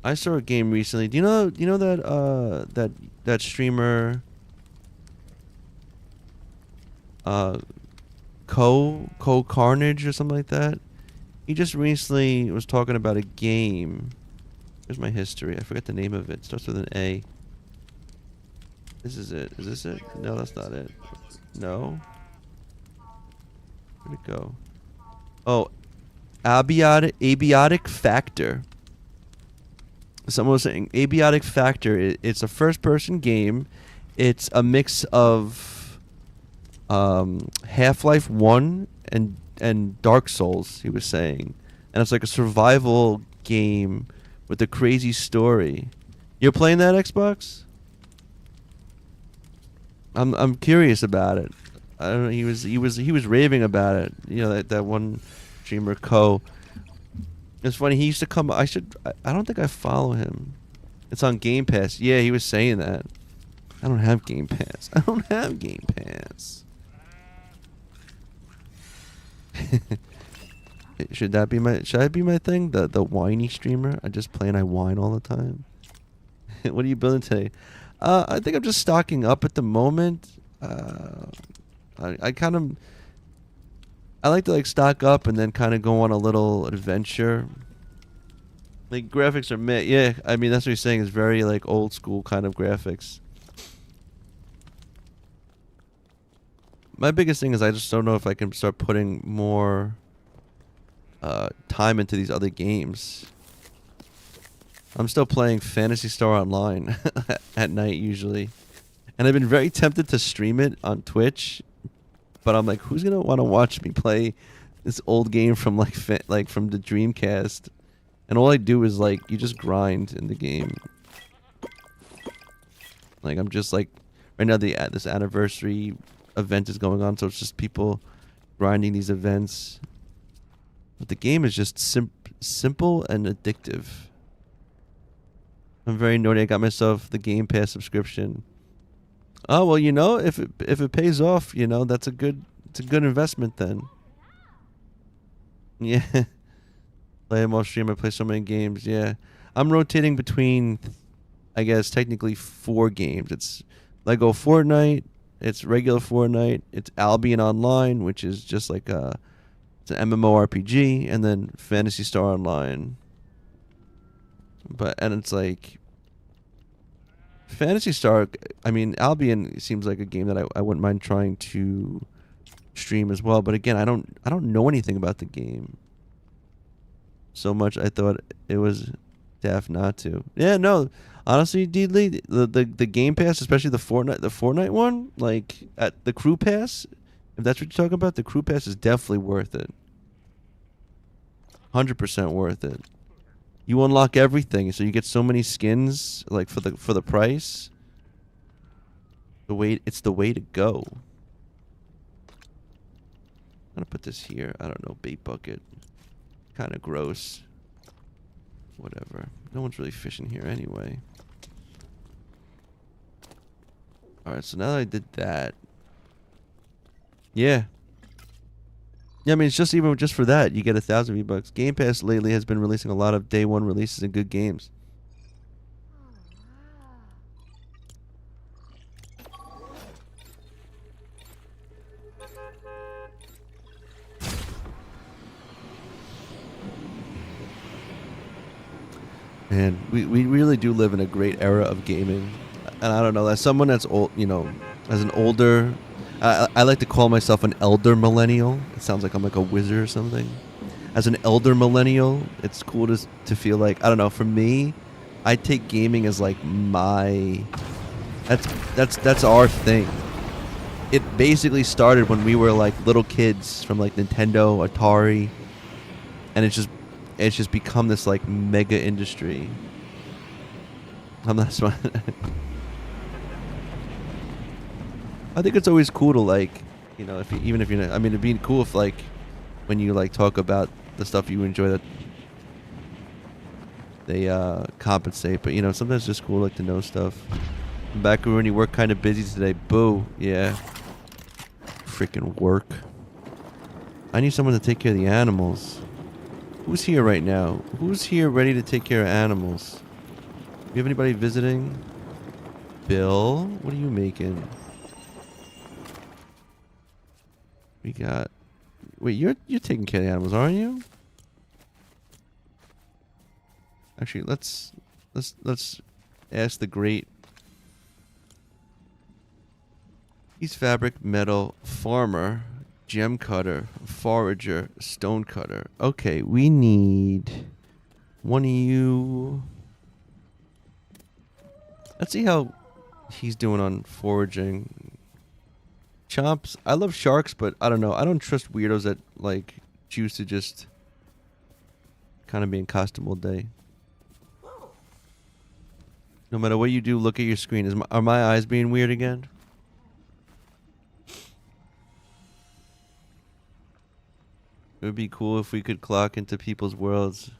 I saw a game recently. Do you know that streamer Carnage or something like that? He just recently was talking about a game. Here's my history. I forget the name of it. It starts with an A. This is it. Is this it? No, that's not it. No. Where'd it go? Oh, Abiotic Factor. Someone was saying Abiotic Factor. It's a first-person game. It's a mix of Half-Life 1 and Dark Souls, he was saying. And it's like a survival game with a crazy story. You're playing that, Xbox? I'm curious about it. I don't know, he was raving about it. You know, that one streamer It's funny, he used to come I don't think I follow him. It's on Game Pass. Yeah, he was saying that. I don't have Game Pass. I don't have Game Pass. Should I be my thing? The whiny streamer? I just play and I whine all the time. What are you building today? I think I'm just stocking up at the moment. I like to like stock up and then kind of go on a little adventure. Like graphics are meh. Yeah, I mean that's what he's saying. Is very like old school kind of graphics. My biggest thing is I just don't know if I can start putting more time into these other games. I'm still playing Phantasy Star Online at night usually. And I've been very tempted to stream it on Twitch, but I'm like, who's going to want to watch me play this old game from like from the Dreamcast? And all I do is like you just grind in the game. Like I'm just like right now this anniversary event is going on, so it's just people grinding these events. But the game is just simple and addictive. I'm very naughty. I got myself the Game Pass subscription. Oh well, you know, if it pays off, you know, it's a good investment then. Yeah. Play them off stream. I play so many games. Yeah. I'm rotating between, I guess, technically 4 games. It's Lego Fortnite. It's regular Fortnite. It's Albion Online, which is just like it's an MMORPG, and then Phantasy Star Online. And it's like Fantasy Star, I mean, Albion seems like a game that I wouldn't mind trying to stream as well. But again, I don't know anything about the game so much. I thought it was daft not to. Yeah, no. Honestly, Deedly, the Game Pass, especially the Fortnite one, like at the Crew Pass, if that's what you're talking about, the Crew Pass is definitely worth it. 100% worth it. You unlock everything, so you get so many skins like for the price. It's the way to go. I'm gonna put this here. I don't know, bait bucket. Kind of gross. Whatever. No one's really fishing here anyway. Alright, so now that I did that. Yeah. Yeah, I mean, it's just even just for that, you get 1,000 V-Bucks. Game Pass lately has been releasing a lot of day one releases and good games. And we really do live in a great era of gaming. And I don't know, as someone that's old, as an older, I like to call myself an elder millennial. It sounds like I'm like a wizard or something. As an elder millennial, it's cool to feel like, I don't know, for me, I take gaming as like that's our thing. It basically started when we were like little kids from like Nintendo, Atari, and it's just become this like mega industry. I'm not smart. I think it's always cool to like, even if you're not, I mean, it'd be cool if like when you like talk about the stuff you enjoy that they compensate, but sometimes it's just cool like to know stuff. Back when you work kind of busy today. Boo. Yeah. Freaking work. I need someone to take care of the animals. Who's here right now? Who's here ready to take care of animals? Do you have anybody visiting? Bill, what are you making? We got. Wait, you're taking care of the animals, aren't you? Actually, let's ask the great. He's fabric, metal, farmer, gem cutter, forager, stone cutter. Okay, we need one of you. Let's see how he's doing on foraging. Chomps, I love sharks, but I don't know. I don't trust weirdos that like choose to just kind of be in costume all day. No matter what you do, look at your screen. Are my eyes being weird again? It would be cool if we could clock into people's worlds.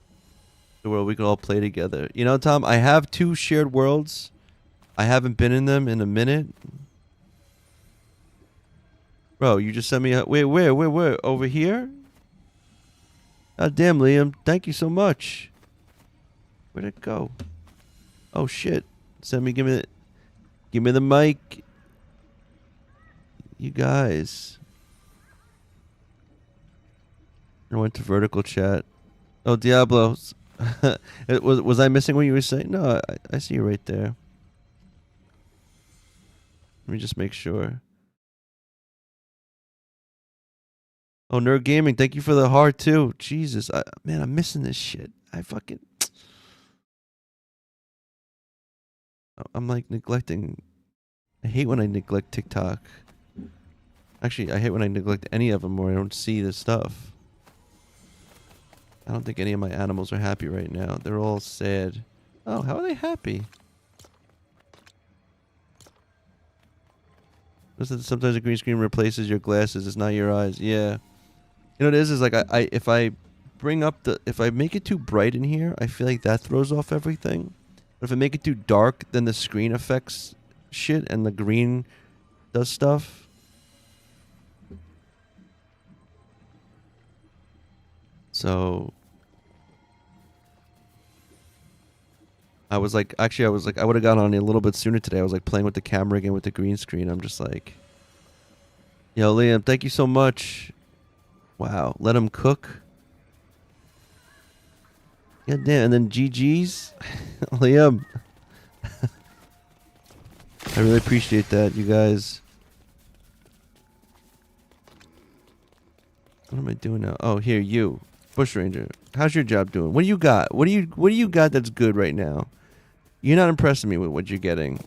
The world we could all play together. Tom, I have 2 shared worlds. I haven't been in them in a minute. Bro, you just sent me a... Wait, where? Over here? God damn, Liam. Thank you so much. Where'd it go? Oh, shit. Give me the mic. You guys. I went to vertical chat. Oh, Diablo. Was I missing what you were saying? No, I see you right there. Let me just make sure. Oh, Nerd Gaming, thank you for the heart too. Jesus, man, I'm missing this shit. I'm like neglecting. I hate when I neglect TikTok. Actually, I hate when I neglect any of them or I don't see this stuff. I don't think any of my animals are happy right now. They're all sad. Oh, how are they happy? Sometimes a green screen replaces your glasses. It's not your eyes. Yeah. You know what it is like if I make it too bright in here, I feel like that throws off everything. But if I make it too dark, then the screen affects shit and the green does stuff. So I would have gone on a little bit sooner today. I was like playing with the camera again with the green screen. I'm just like, yo, Liam, thank you so much. Wow, let him cook. Yeah, damn. And then GG's, Liam. I really appreciate that, you guys. What am I doing now? Oh, here, you. Bush Ranger. How's your job doing? What do you got? What do you got that's good right now? You're not impressing me with what you're getting.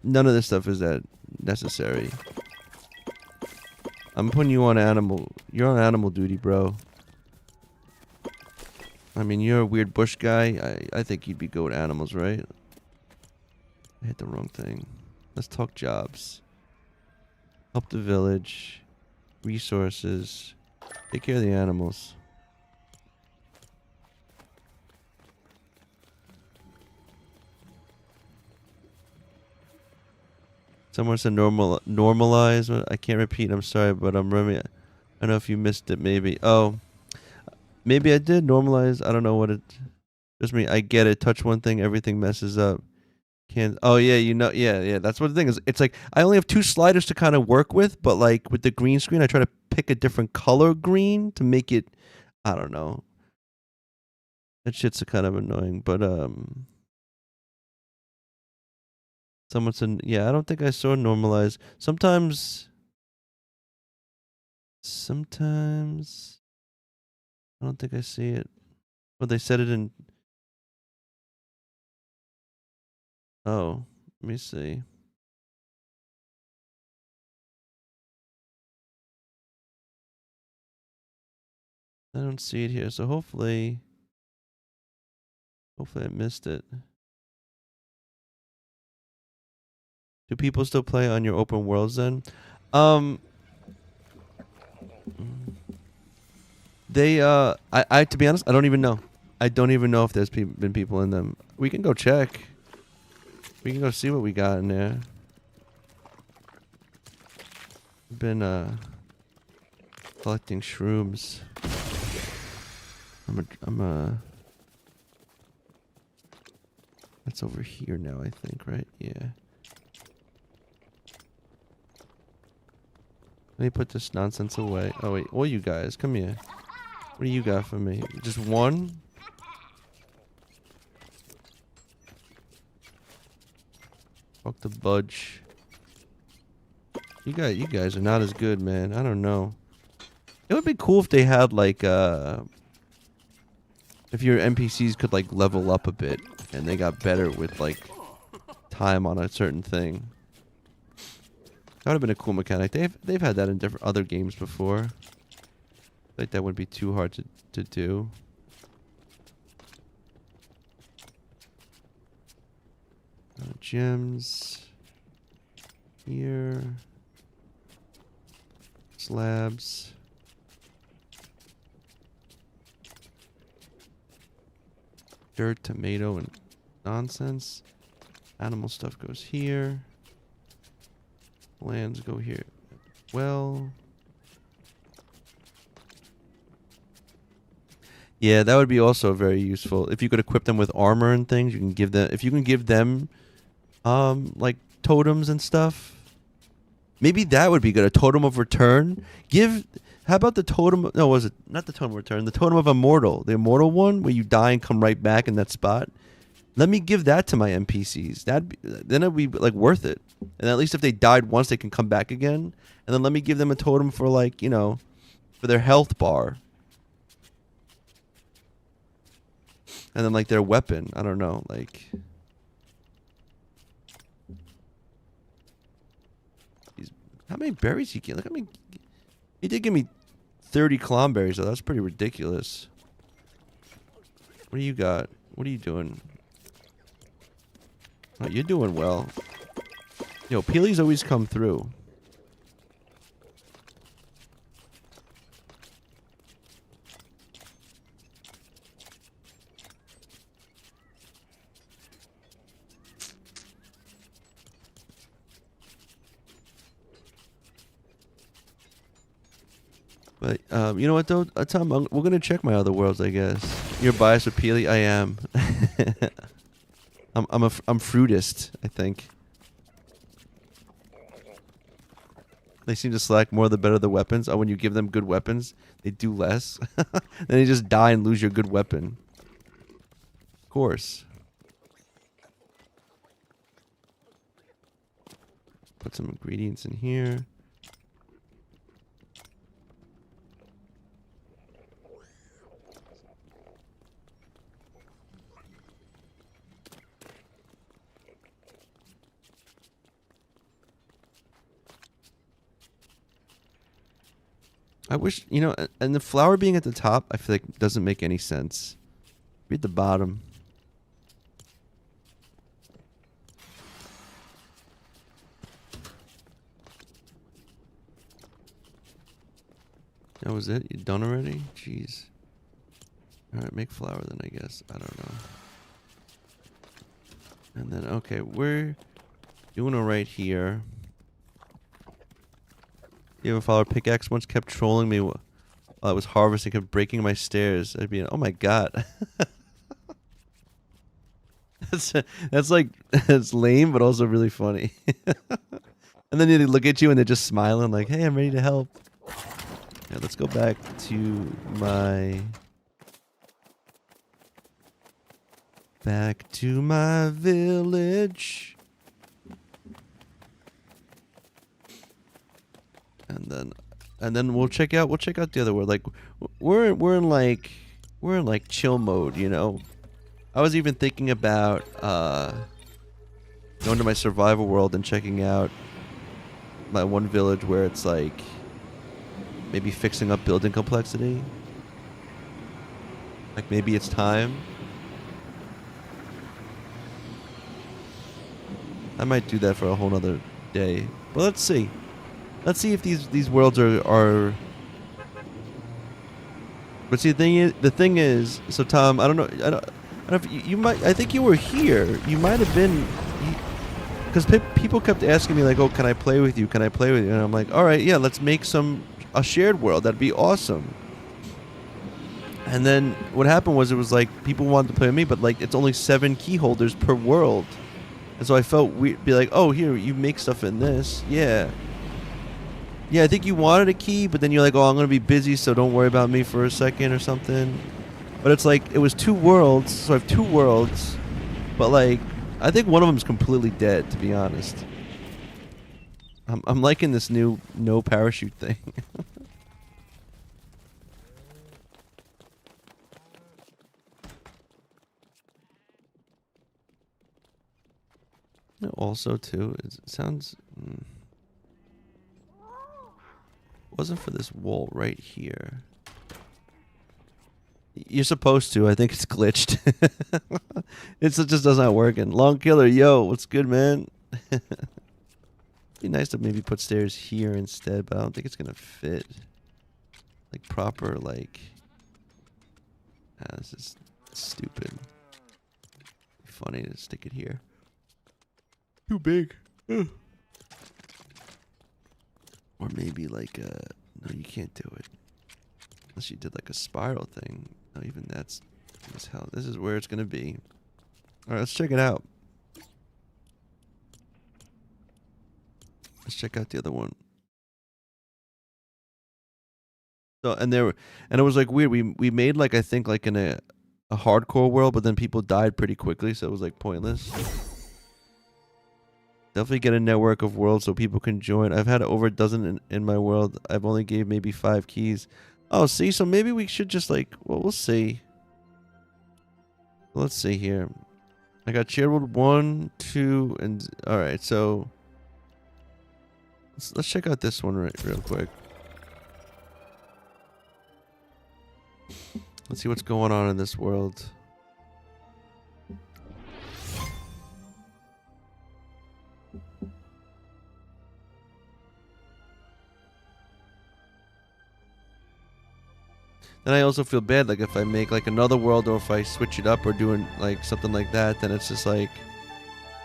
None of this stuff is that necessary. I'm putting you on animal. You're on animal duty, bro. I mean, you're a weird bush guy. I think you'd be good with animals, right? I hit the wrong thing. Let's talk jobs. Help the village. Resources. Take care of the animals. Someone said normalize. I can't repeat. I'm sorry, but I'm remembering. I don't know if you missed it. Maybe. Oh, maybe I did normalize. I don't know what it. Just me. I get it. Touch one thing, everything messes up. Can't. Oh yeah, you know. Yeah. That's what the thing is. It's like I only have 2 sliders to kind of work with, but like with the green screen, I try to pick a different color green to make it. I don't know. That shit's kind of annoying, but someone said, yeah, I don't think I saw normalize. Sometimes I don't think I see it. Well, they said it in. Oh, let me see. I don't see it here, so hopefully I missed it. Do people still play on your open worlds then? Um, I to be honest, I don't even know. I don't even know if there's been people in them. We can go check. We can go see what we got in there. Been collecting shrooms. That's over here now, I think, right? Yeah. Let me put this nonsense away. Oh wait, all you guys, come here. What do you got for me? Just one? Fuck the budge. You guys are not as good, man. I don't know. It would be cool if they had like if your NPCs could like level up a bit and they got better with like time on a certain thing. That would have been a cool mechanic. They've had that in different other games before. Like that wouldn't be too hard to do. Gems. Here. Slabs. Dirt, tomato, and nonsense. Animal stuff goes here. Lands go here. Well. Yeah, that would be also very useful. If you could equip them with armor and things, you can give them. If you can give them, like totems and stuff. Maybe that would be good. A totem of return. How about the totem? No, was it not the totem of return? The totem of immortal. The immortal one where you die and come right back in that spot. Let me give that to my NPCs. Then it'd be like worth it. And at least if they died once, they can come back again. And then let me give them a totem for like, you know, for their health bar. And then like their weapon. I don't know, like. How many berries he get? Look, he did give me 30 clomberries, though. That's pretty ridiculous. What do you got? What are you doing? Oh, you're doing well. Yo, Peely's always come through. But you know what though, Tom, we're gonna check my other worlds, I guess. You're biased with Peely? I am. I'm fruitist, I think. They seem to select more the better the weapons. Oh, when you give them good weapons, they do less. Then you just die and lose your good weapon. Of course. put some ingredients in here. I wish, you know, and the flower being at the top, I feel like doesn't make any sense. Be at the bottom. That was it? You done already? Jeez. Alright, make flour then, I guess. I don't know. And then, okay, we're doing it right here. You ever follow pickaxe once kept trolling me while I was harvesting, kept breaking my stairs. I'd be, oh my god. that's like, that's lame, but also really funny. And then they look at you and they're just smiling like, hey, I'm ready to help. Yeah, let's go back to my... Back to my village. And then we'll check out the other world. Like we're in like chill mode, you know. I was even thinking about going to my survival world and checking out my one village where it's like maybe fixing up building complexity. Like maybe it's time. I might do that for a whole nother day. But let's see. Let's see if these worlds are. But see, the thing is, so Tom, I don't know if you might. I think you were here. You might have been, because people kept asking me like, "Oh, can I play with you? Can I play with you?" And I'm like, "All right, yeah, let's make a shared world. That'd be awesome." And then what happened was it was like people wanted to play with me, but like it's only 7 key holders per world, and so I felt we'd be like, "Oh, here, you make stuff in this, yeah." Yeah, I think you wanted a key, but then you're like, oh, I'm going to be busy, so don't worry about me for a second or something. But it's like, it was 2 worlds, so I have 2 worlds. But like, I think one of them is completely dead, to be honest. I'm liking this new no parachute thing. Also, too, it sounds... wasn't for this wall right here. You're supposed to. I think it's glitched. It just doesn't work. And Long Killer, yo, what's good, man? Be nice to maybe put stairs here instead, but I don't think it's gonna fit. Like proper, like. This is stupid. Funny to stick it here. Too big. Ugh. Or maybe like no, you can't do it. Unless you did like a spiral thing. No, even that's hell. This is where it's gonna be. Alright, let's check it out. Let's check out the other one. So and it was like weird. We made like I think like in a hardcore world, but then people died pretty quickly, so it was like pointless. Definitely get a network of worlds so people can join. I've had over a dozen in my world. I've only gave maybe 5 keys. Oh, see, so maybe we should just like, well, we'll see. Let's see here. I got shared world 1, 2, and all right. So let's check out this one real quick. Let's see what's going on in this world. Then I also feel bad, like if I make like another world or if I switch it up or doing like something like that, then it's just like,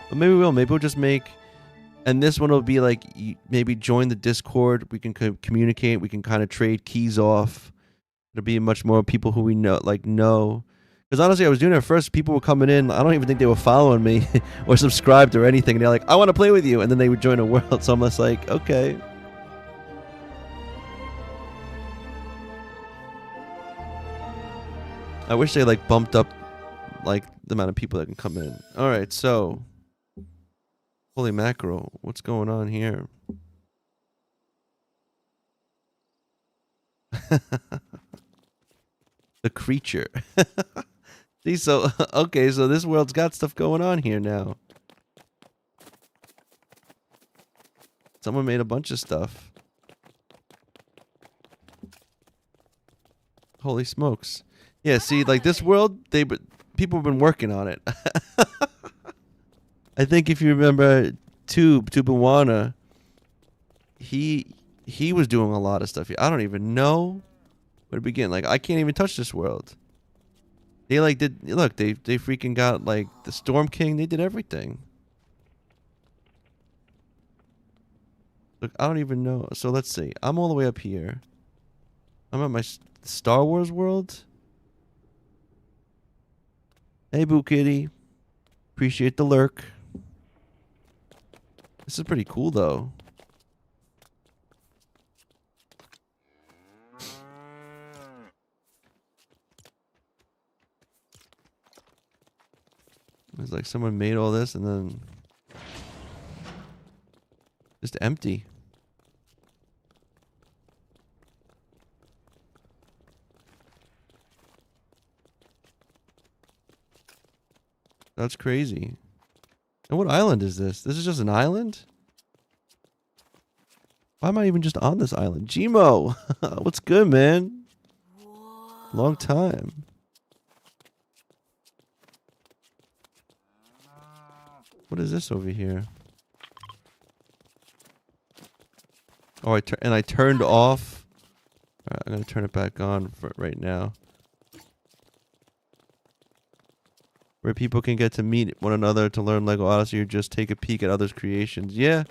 but maybe we'll just make, and this one will be like, maybe join the Discord. We can communicate. We can kind of trade keys off. There'll be much more people who we know, because honestly, I was doing it at first. People were coming in. I don't even think they were following me or subscribed or anything. And they're like, I want to play with you. And then they would join a world. So I'm just like, okay. I wish they like bumped up like the amount of people that can come in. All right, so Holy mackerel. What's going on here? The creature. See, so, okay, so this world's got stuff going on here now. Someone made a bunch of stuff. Holy smokes. Yeah, see, like this world, people have been working on it. I think if you remember Tubawana, he was doing a lot of stuff here. I don't even know where to begin. Like, I can't even touch this world. They like did look, they freaking got like the Storm King, they did everything. Look, I don't even know. So let's see. I'm all the way up here. I'm at my Star Wars world. Hey, Boo Kitty. Appreciate the lurk. This is pretty cool, though. It's like someone made all this and then just empty. That's crazy. And what island is this? This is just an island? Why am I even just on this island? Gmo! What's good, man? Long time. What is this over here? Oh, I turned off. Alright, I'm gonna turn it back on for right now. Where people can get to meet one another to learn Lego Odyssey or just take a peek at others' creations. Yeah.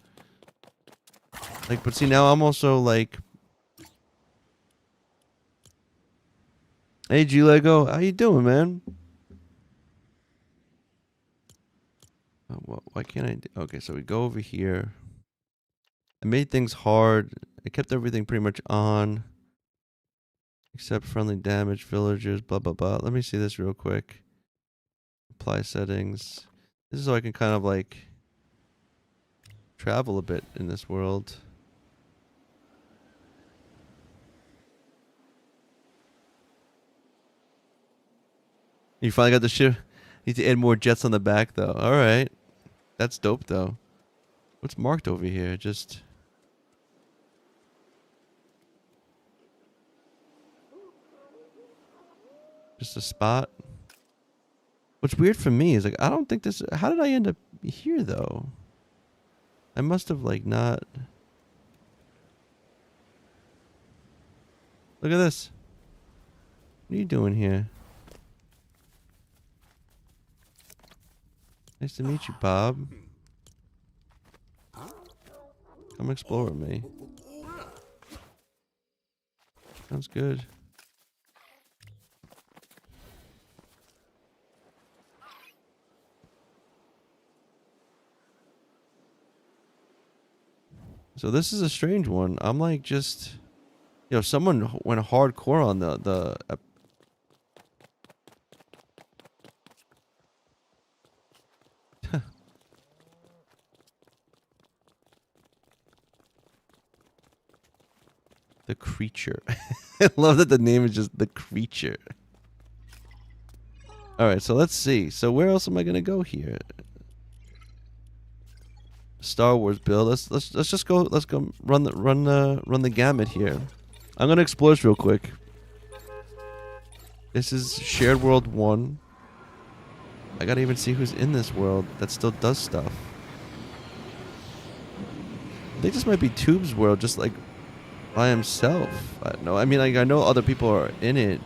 Like, but see, now I'm also like... Hey, G-Lego. How you doing, man? Oh, well, why can't I... Okay, so we go over here. I made things hard. I kept everything pretty much on. Except friendly damage, villagers, blah, blah, blah. Let me see this real quick. Apply settings. This is so I can kind of like travel a bit in this world. You finally got the ship. Need to add more jets on the back though. Alright. That's dope though. What's marked over here? Just a spot. What's weird for me is like I don't think this. How did I end up here though? I must have like not. Look at this. What are you doing here? Nice to meet you, Bob. Come explore with me. Sounds good. So this is a strange one. I'm like just, you know, someone went hardcore on the the creature. I love that the name is just the creature. All right, so let's see. So where else am I gonna go here? Star Wars build. Let's just go. Let's go run the gamut here. I'm gonna explore this real quick. This is shared world 1. I gotta even see who's in this world that still does stuff. I think this might be Tube's world, just like by himself. I mean, like, I know other people are in it.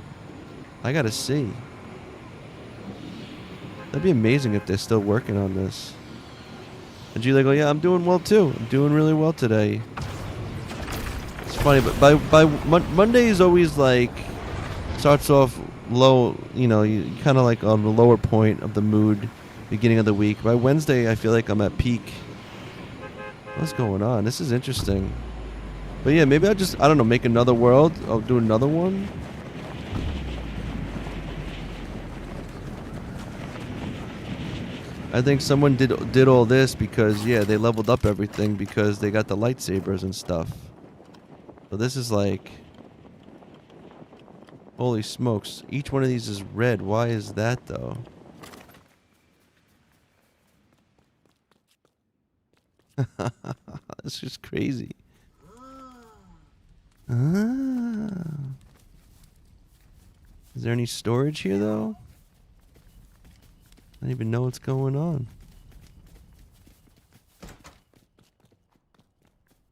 I gotta see. That'd be amazing if they're still working on this. And G go, yeah, I'm doing well too. I'm doing really well today. It's funny, but by Monday is always like starts off low. You know, you kind of like on the lower point of the mood, beginning of the week. By Wednesday, I feel like I'm at peak. What's going on? This is interesting. But yeah, maybe I don't know, make another world. I'll do another one. I think someone did all this because yeah, they leveled up everything because they got the lightsabers and stuff. So this is like, holy smokes! Each one of these is red. Why is that though? It's just crazy. Ah. Is there any storage here though? I don't even know what's going on.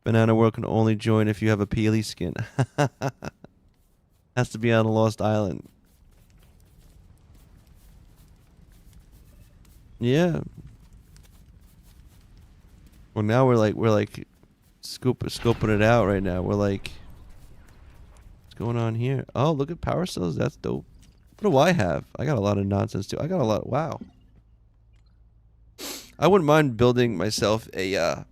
Banana World can only join if you have a Peely skin. Has to be on a lost island. Yeah. Well, now we're like scoping it out right now. We're like, what's going on here? Oh, look at power cells. That's dope. What do I have? I got a lot of nonsense too. I got a lot. Wow. I wouldn't mind building myself a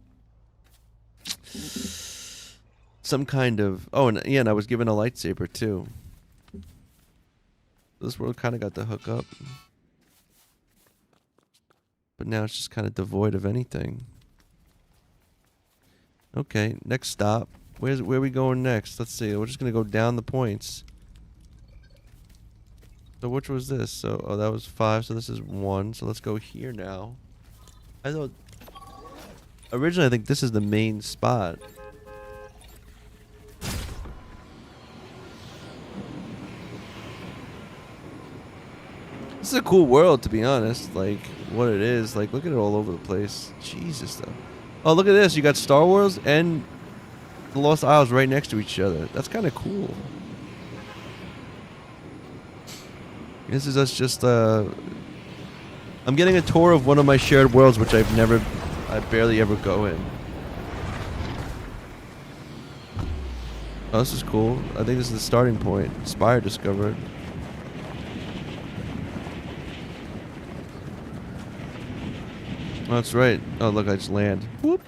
some kind of. Oh, and yeah, and I was given a lightsaber too. This world kind of got the hook up, but now it's just kind of devoid of anything. Okay, next stop. Where are we going next? Let's see. We're just gonna go down the points. So which was this? So oh, that was 5. So this is 1. So let's go here now. I thought originally I think this is the main spot. This is a cool world, to be honest. Like what it is. Like look at it all over the place. Jesus though. Oh, look at this. You got Star Wars and the Lost Isles right next to each other. That's kind of cool. This is us just, I'm getting a tour of one of my shared worlds, which I barely ever go in. Oh, this is cool. I think this is the starting point. Spire discovered. Oh, that's right. Oh, look, I just land. Whoop.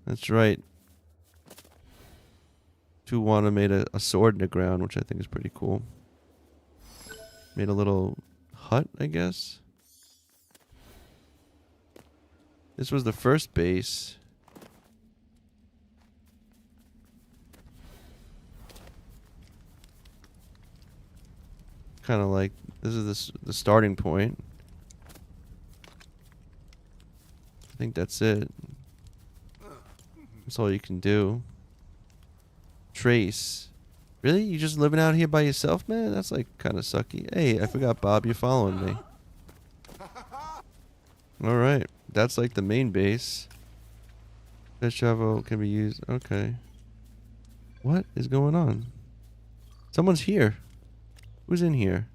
That's right. Tuwana made a sword in the ground, which I think is pretty cool. Made a little hut, I guess. This was the first base. Kind of like this is the starting point. I think that's it. That's all you can do. Trace. Really? You just living out here by yourself, man? That's like kind of sucky. Hey, I forgot, Bob. You're following me. Alright. That's like the main base. Fish shovel can be used. Okay. What is going on? Someone's here. Who's in here?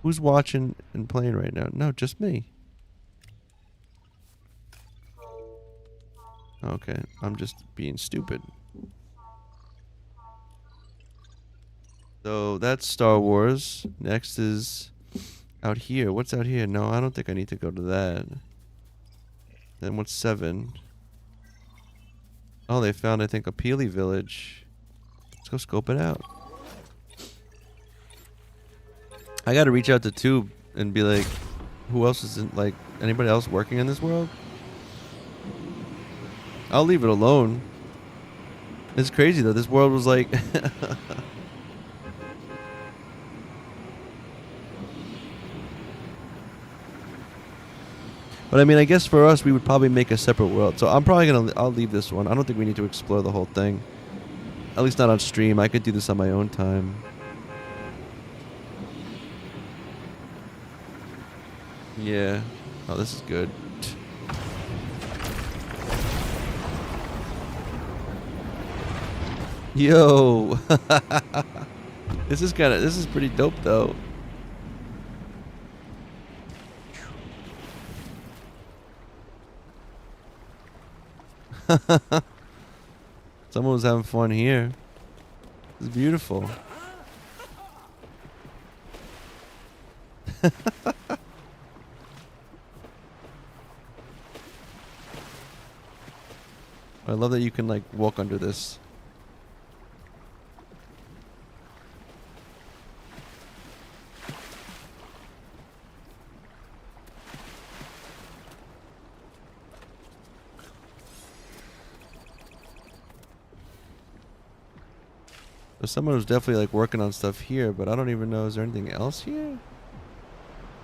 Who's watching and playing right now? No, just me. Okay, I'm just being stupid. So that's Star Wars. Next is out here. What's out here? No, I don't think I need to go to that. Then what's 7? Oh, they found, I think, a Peely village. Let's go scope it out. I gotta reach out to Tube and be like, who else is in, like, anybody else working in this world? I'll leave it alone. It's crazy though. This world was like but I mean, I guess for us, we would probably make a separate world. So I'm probably I'll leave this one. I don't think we need to explore the whole thing. At least not on stream. I could do this on my own time. Yeah. Oh, this is good. Yo. This is pretty dope though. Someone was having fun here. It's beautiful. I love that you can like walk under this. There's someone who's definitely like working on stuff here, but I don't even know. Is there anything else here?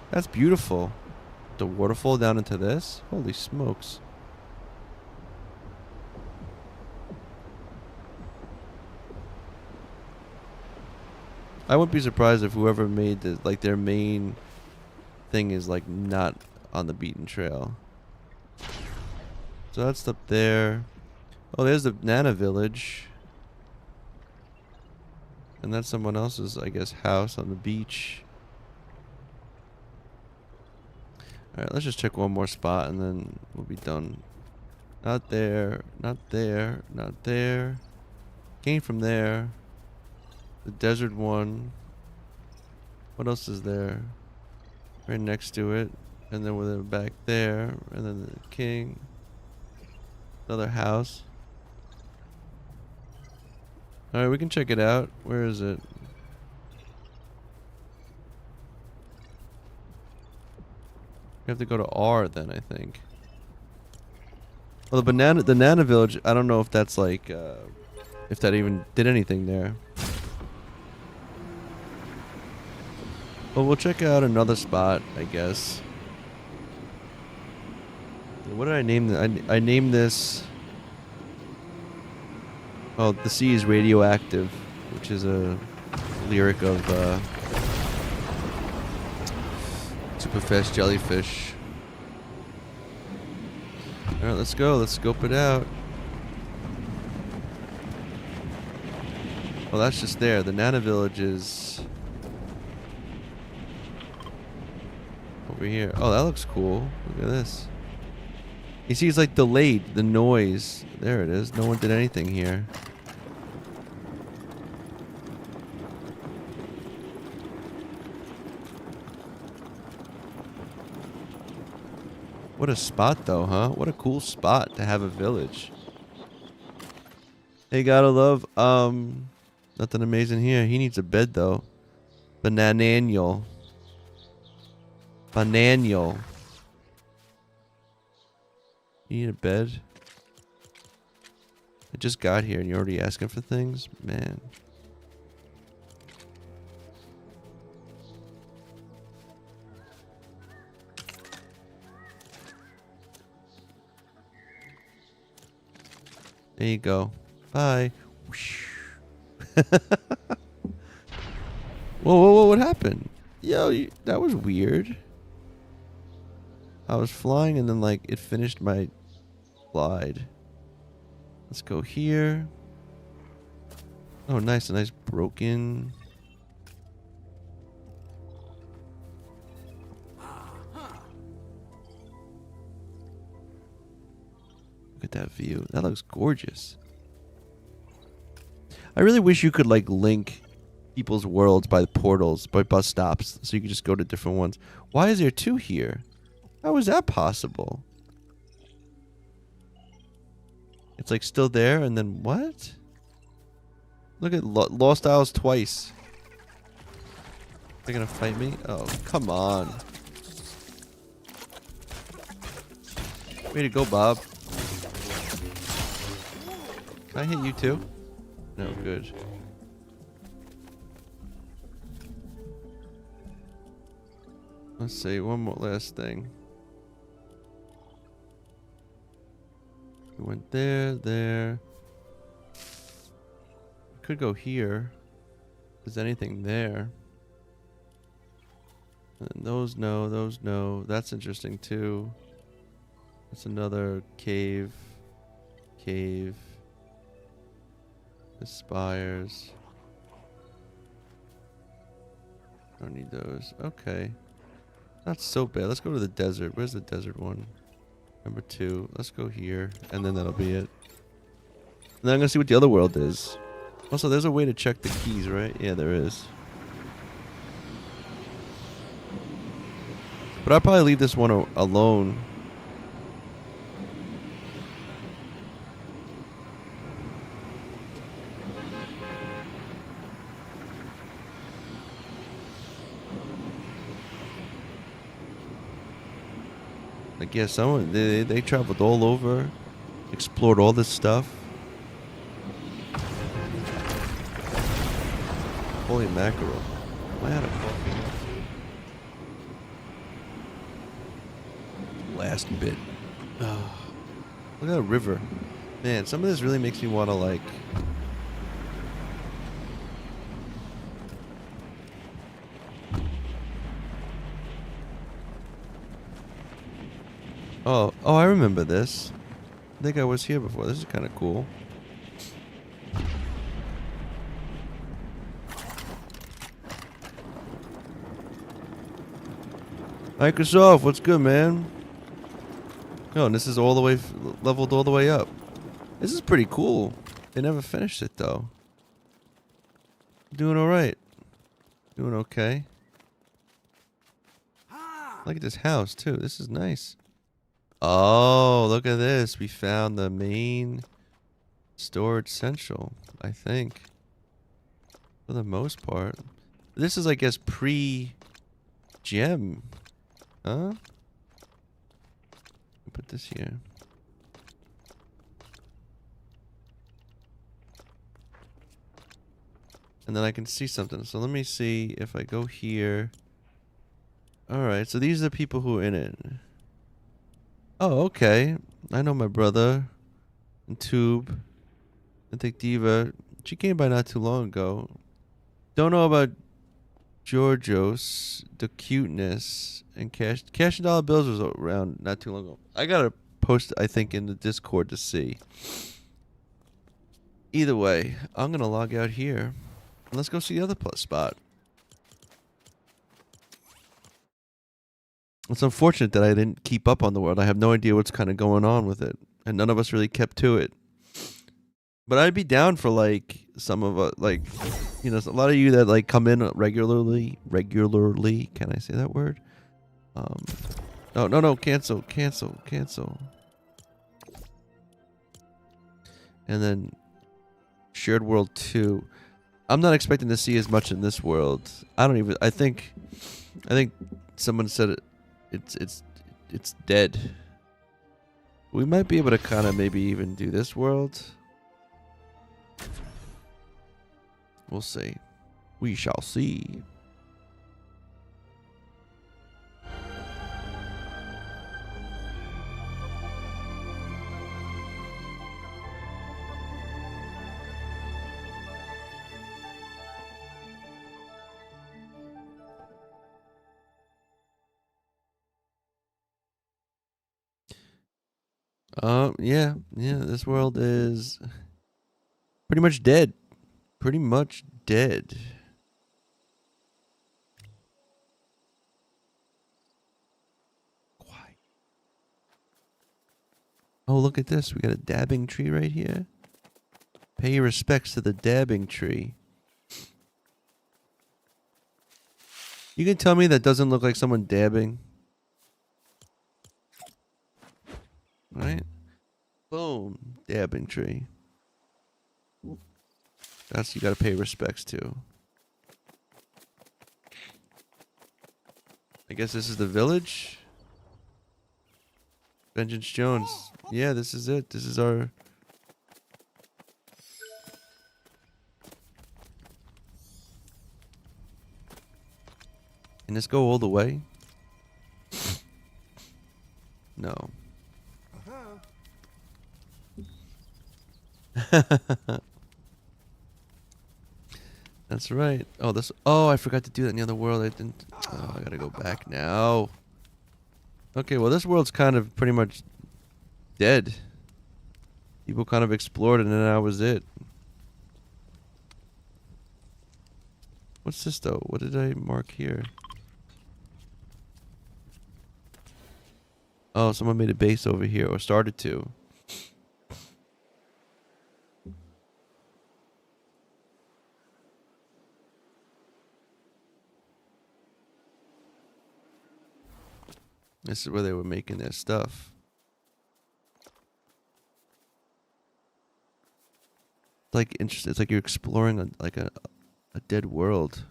That's beautiful. The waterfall down into this? Holy smokes. I wouldn't be surprised if whoever made this, like their main thing is like not on the beaten trail. So that's up there. Oh, there's the Nana village. And that's someone else's, I guess, house on the beach. Alright, let's just check one more spot and then we'll be done. Not there, not there, not there. Came from there. The desert one. What else is there? Right next to it. And then we're back there. And then the king. Another house. Alright, we can check it out. Where is it? We have to go to R then, I think. Well, the Nana village, I don't know if that's like, if that even did anything there. Well, we'll check out another spot, I guess. What did I name this? I named this... Oh, the sea is radioactive, which is a lyric of Superfast Jellyfish. Alright, let's go. Let's scope it out. Well, that's just there. The Nana village is over here. Oh, that looks cool. Look at this. You see, it's like delayed, the noise. There it is. No one did anything here. What a spot, though, huh? What a cool spot to have a village. Hey, gotta love. Nothing amazing here. He needs a bed, though. Banananial. Bananial. You need a bed? I just got here and you're already asking for things? Man. There you go. Bye. Whoa, what happened? Yo, that was weird. I was flying and then like it finished my glide. Let's go here. Oh, nice, a nice broken. Look at that view. That looks gorgeous. I really wish you could like link people's worlds by the portals, by bus stops, so you could just go to different ones. Why is there two here? How is that possible? It's like still there and then what? Look at Lost Isles twice. They're gonna fight me? Oh, come on. Way to go, Bob. Can I hit you too? No, good. Let's see, one more last thing. We went there. Could go here. If there's anything there. And those no. That's interesting too. That's another cave. The spires. Don't need those. Okay. Not so bad. Let's go to the desert. Where's the desert one? Number 2. Let's go here. And then that'll be it. And then I'm going to see what the other world is. Also, there's a way to check the keys, right? Yeah, there is. But I'll probably leave this one alone. Like, yeah, someone, they traveled all over, explored all this stuff. Holy mackerel. Am I out of coffee? Last bit. Oh, look at that river. Man, some of this really makes me want to like... Oh, I remember this. I think I was here before. This is kind of cool. Microsoft, what's good, man? Oh, and this is all the way leveled all the way up. This is pretty cool. They never finished it though. Doing all right. Doing okay. Look at this house too. This is nice. Oh, look at this. We found the main storage central, I think. For the most part. This is, I guess, pre-gem. Huh? Put this here. And then I can see something. So let me see if I go here. Alright, so these are the people who are in it. Oh, okay. I know my brother. And Tube. I think Diva. She came by not too long ago. Don't know about Georgios, the cuteness, and Cash and Dollar Bills was around not too long ago. I gotta post, I think, in the Discord to see. Either way, I'm gonna log out here. And let's go see the other spot. It's unfortunate that I didn't keep up on the world. I have no idea what's kind of going on with it. And none of us really kept to it. But I'd be down for, like, some of us, like, you know, a lot of you that, like, come in regularly, can I say that word? No, cancel. And then Shared World 2. I'm not expecting to see as much in this world. I think someone said it's dead. We might be able to kind of maybe even do this world. We'll see. We shall see. Yeah, this world is pretty much dead. Pretty much dead. Quiet. Oh, look at this. We got a dabbing tree right here. Pay your respects to the dabbing tree. You can tell me that doesn't look like someone dabbing. Right? Boom. Dabbing tree. That's you gotta pay respects to. I guess this is the village? Vengeance Jones. Yeah, this is it. This is our... Can this go all the way? No. That's right. Oh, this. Oh, I forgot to do that in the other world. I didn't. Oh, I gotta go back now. Okay, well, this world's kind of pretty much dead. People kind of explored it, and then that was it. What's this, though? What did I mark here? Oh, someone made a base over here, or started to. This is where they were making their stuff. Like interesting. It's like you're exploring a dead world.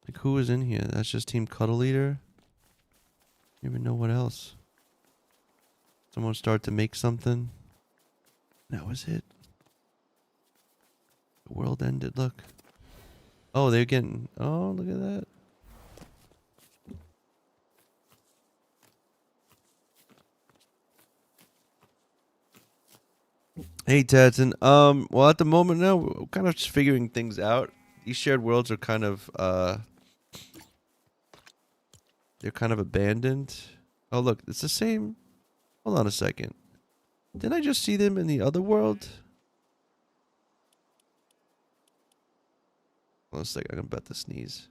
Like who is in here? That's just Team Cuddle Eater. You even know what else? Someone started to make something. That was it. The world ended. Look. Oh, they're getting. Oh, look at that. Hey, Tadson. Well, at the moment now, we're kind of just figuring things out. These shared worlds are kind of, they're kind of abandoned. Oh, look, it's the same. Hold on a second. Didn't I just see them in the other world? Hold on a second. I'm about to sneeze.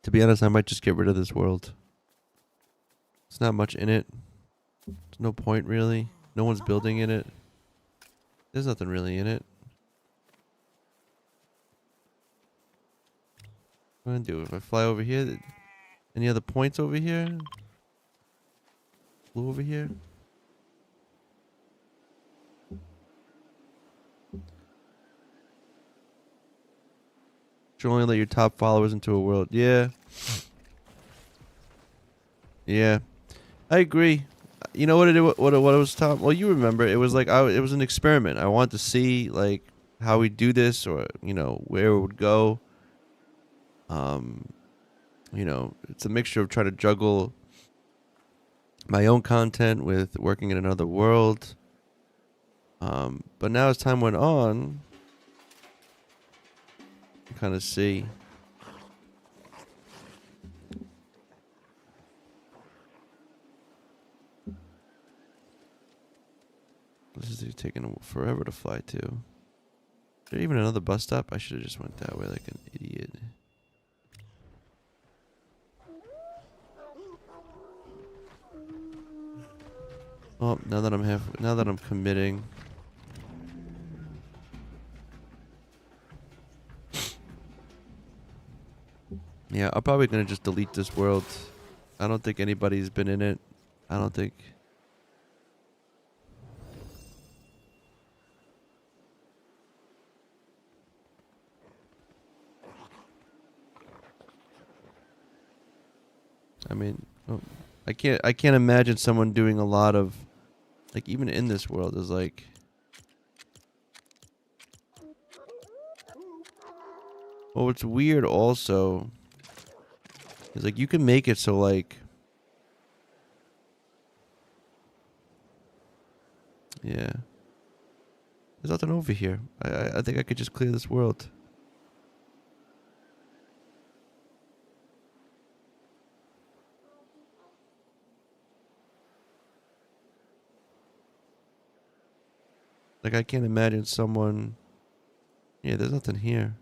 To be honest, I might just get rid of this world. There's not much in it. There's no point, really. No one's building in it. There's nothing really in it. What am I gonna do? If I fly over here, any other points over here? Blue over here? Should only let your top followers into a world. Yeah. Yeah. I agree. You know what it was, Tom? Well, you remember it was like it was an experiment. I wanted to see like how we do this, or where it would go. Um, it's a mixture of trying to juggle my own content with working in another world. But now as time went on, you kind of see. This is taking forever to fly to. Is there even another bus stop? I should have just went that way like an idiot. Oh, now that I'm committing. Yeah, I'm probably gonna just delete this world. I don't think anybody's been in it. I don't think. I mean, I can't imagine someone doing a lot of, like, even in this world is like. Well, what's weird also is like you can make it so like. Yeah. There's nothing over here. I think I could just clear this world. Like I can't imagine someone. Yeah, there's nothing here.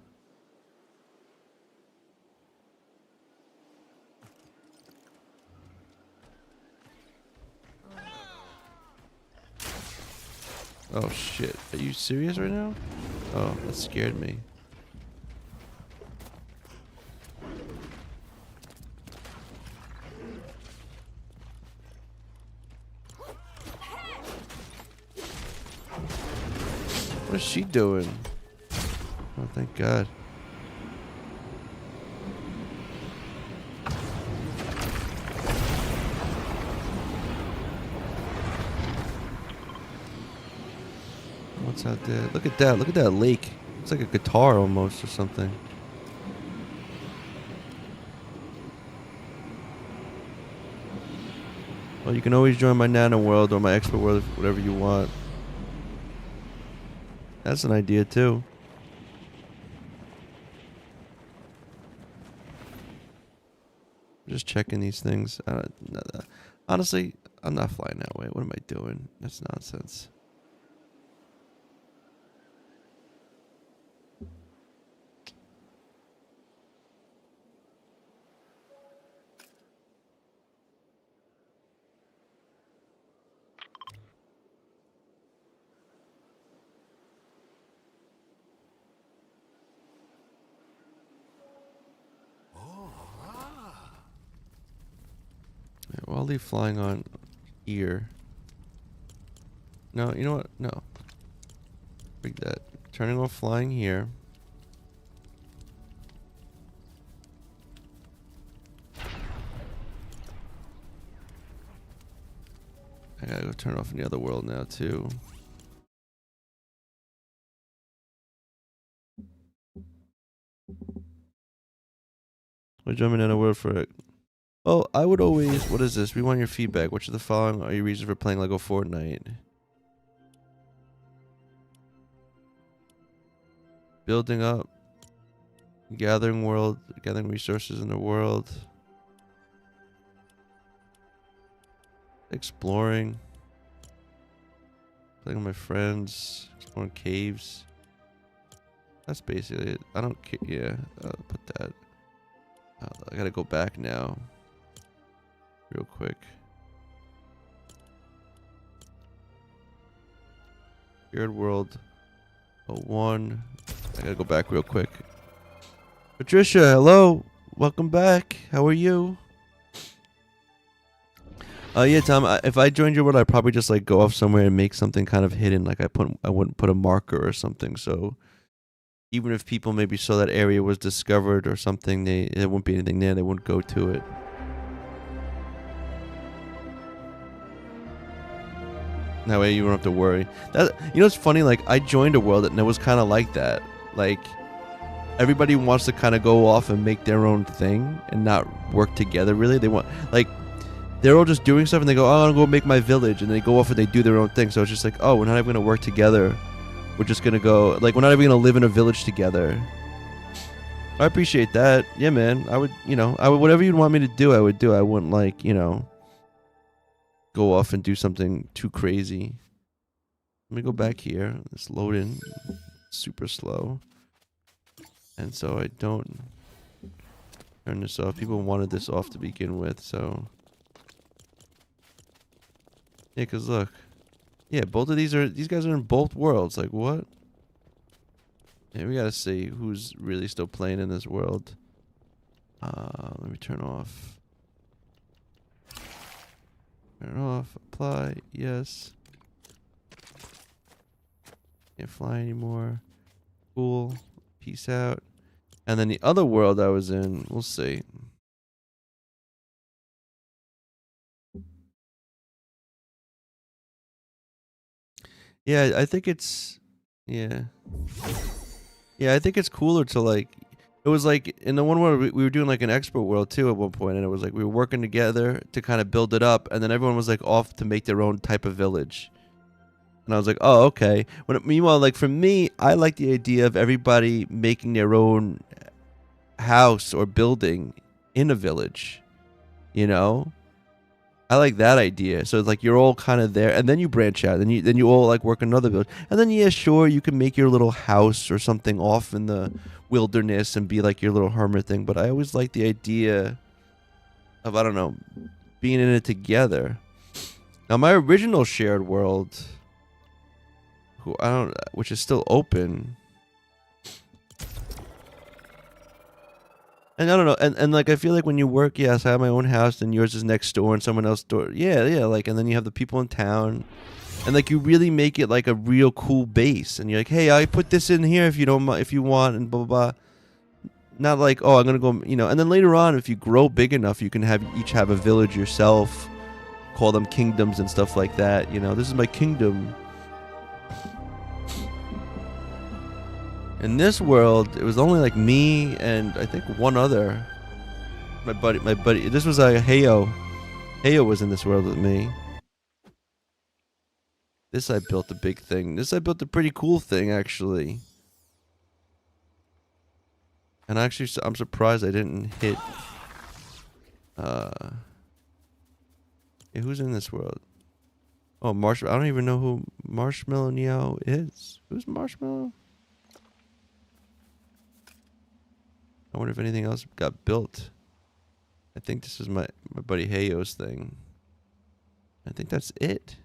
Oh shit. Are you serious right now? Oh, that scared me. What is she doing? Oh, thank God. What's out there? Look at that. Look at that lake. It's like a guitar almost or something. Well, you can always join my Nano World or my Expert World, whatever you want. That's an idea too. Just checking these things. Honestly, I'm not flying that way. What am I doing? That's nonsense. I'll leave flying on here. No, you know what? No. Break that. Turning off flying here. I gotta go turn off in the other world now too. We're jumping in a world for it. Oh, I would always. What is this? We want your feedback. Which of the following are your reasons for playing Lego Fortnite? Building up. Gathering world. Gathering resources in the world. Exploring. Playing with my friends. Exploring caves. That's basically it. I don't care. Yeah, I'll put that. I gotta go back now. Real quick. Weird world. 01. I gotta go back real quick. Patricia, hello. Welcome back. How are you? Yeah, Tom. If I joined your world, I'd probably just like go off somewhere and make something kind of hidden. Like I wouldn't put a marker or something. So even if people maybe saw that area was discovered or something, there wouldn't be anything there. They wouldn't go to it. That way you don't have to worry. It's funny. Like I joined a world and it was kind of like that. Like everybody wants to kind of go off and make their own thing and not work together. Really, they want like. They're all just doing stuff and they go, oh, I'm gonna go make my village, and they go off and they do their own thing. So it's just like, oh, we're not even gonna work together. We're just gonna go, like, we're not even gonna live in a village together. I appreciate that. Yeah, man. I would, whatever you'd want me to do, I would do. I wouldn't like, go off and do something too crazy. Let me go back here. It's loading super slow. And so I don't turn this off. People wanted this off to begin with, so. Yeah, because look. Yeah, both of these guys are in both worlds. Like, what? Yeah, we gotta see who's really still playing in this world. Let me turn off. Turn off. Apply. Yes. Can't fly anymore. Cool. Peace out. And then the other world I was in, we'll see. Yeah, I think it's... Yeah. Yeah, I think it's cooler to like... It was like, in the one where we were doing like an expert world too at one point, and it was like we were working together to kind of build it up, and then everyone was like off to make their own type of village. And I was like, oh, okay. Meanwhile, like for me, I like the idea of everybody making their own house or building in a village, I like that idea. So it's like you're all kind of there, and then you branch out, and then you all like work another village, and then yeah, sure, you can make your little house or something off in the wilderness and be like your little hermit thing. But I always like the idea of, I don't know, being in it together. Now my original shared world, which is still open. And I don't know, and like I feel like when you work, yes, I have my own house, and yours is next door, and someone else's door, yeah, like, and then you have the people in town, and like you really make it like a real cool base, and you're like, hey, I put this in here if you don't, if you want, and blah blah blah. Not like, oh, I'm gonna go, and then later on, if you grow big enough, you can each have a village yourself, call them kingdoms and stuff like that. This is my kingdom. In this world, it was only like me and I think one other. My buddy. This was Heyo. Heyo was in this world with me. This I built a big thing. This I built a pretty cool thing, actually. And actually, I'm surprised I didn't hit. Hey, who's in this world? Oh, Marshmallow. I don't even know who Marshmallow Neo is. Who's Marshmallow? I wonder if anything else got built. I think this is my buddy Heyo's thing. I think that's it.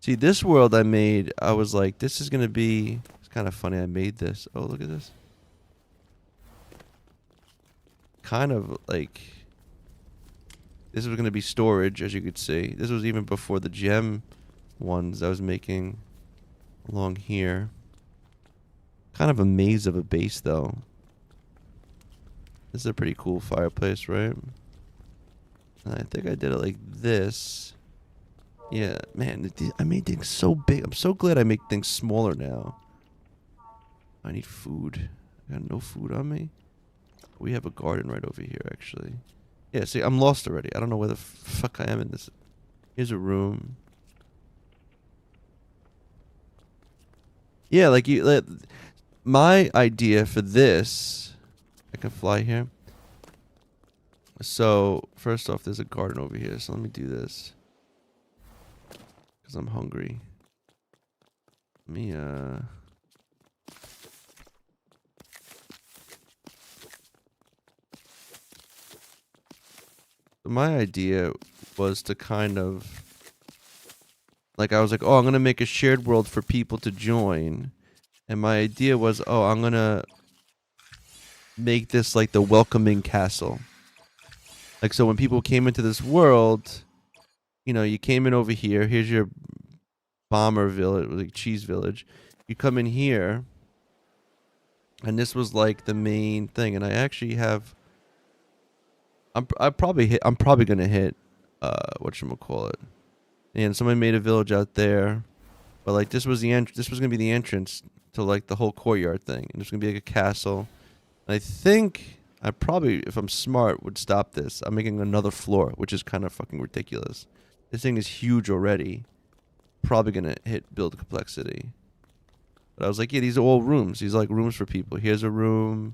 See, this world I made, I was like, this is going to be... It's kind of funny I made this. Oh, look at this. Kind of like... This was going to be storage, as you could see. This was even before the gem ones I was making along here. Kind of a maze of a base, though. This is a pretty cool fireplace, right? And I think I did it like this. Yeah, man, I made things so big. I'm so glad I make things smaller now. I need food. I got no food on me. We have a garden right over here, actually. Yeah, see, I'm lost already. I don't know where the fuck I am in this. Here's a room. Yeah, like my idea for this, I can fly here. So, first off, there's a garden over here. So let me do this. Because I'm hungry. Let me, my idea was to kind of, like, I was like, oh, I'm going to make a shared world for people to join. And my idea was, oh, I'm going to make this like the welcoming castle. Like, so when people came into this world, you know, you came in over here. Here's your bomber village, like cheese village. You come in here, and this was like the main thing. And I actually have, I'm probably gonna hit, whatchamacallit. And somebody made a village out there, but like this was this was gonna be the entrance to like the whole courtyard thing, and it's gonna be like a castle. And I think I probably, if I'm smart, would stop this. I'm making another floor, which is kind of fucking ridiculous. This thing is huge already. Probably gonna hit build complexity. But I was like, yeah, these are all rooms. These are like rooms for people. Here's a room.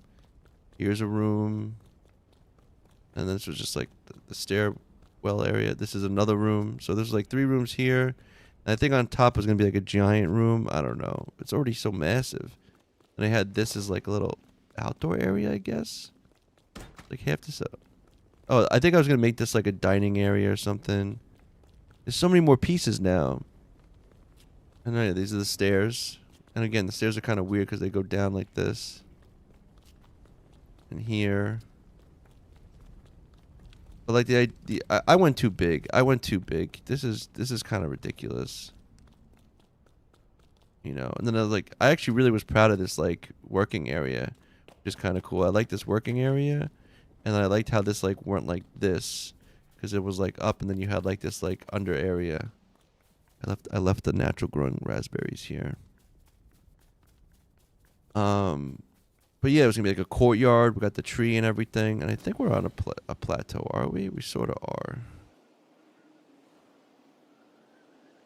Here's a room. And this was just like the stairwell area. This is another room. So there's like 3 rooms here. And I think on top is going to be like a giant room. I don't know. It's already so massive. And I had this as like a little outdoor area, I guess. Like half this up. Oh, I think I was going to make this like a dining area or something. There's so many more pieces now. And yeah, these are the stairs. And again, the stairs are kind of weird because they go down like this. And here. But like I went too big. I went too big. This is kind of ridiculous. You know, and then I was like, I actually really was proud of this like working area, which is kind of cool. I like this working area, and I liked how this like weren't like this, because it was like up, and then you had like this like under area. I left the natural growing raspberries here. But yeah, it was gonna be like a courtyard. We got the tree and everything, and I think we're on a plateau, are we? We sort of are.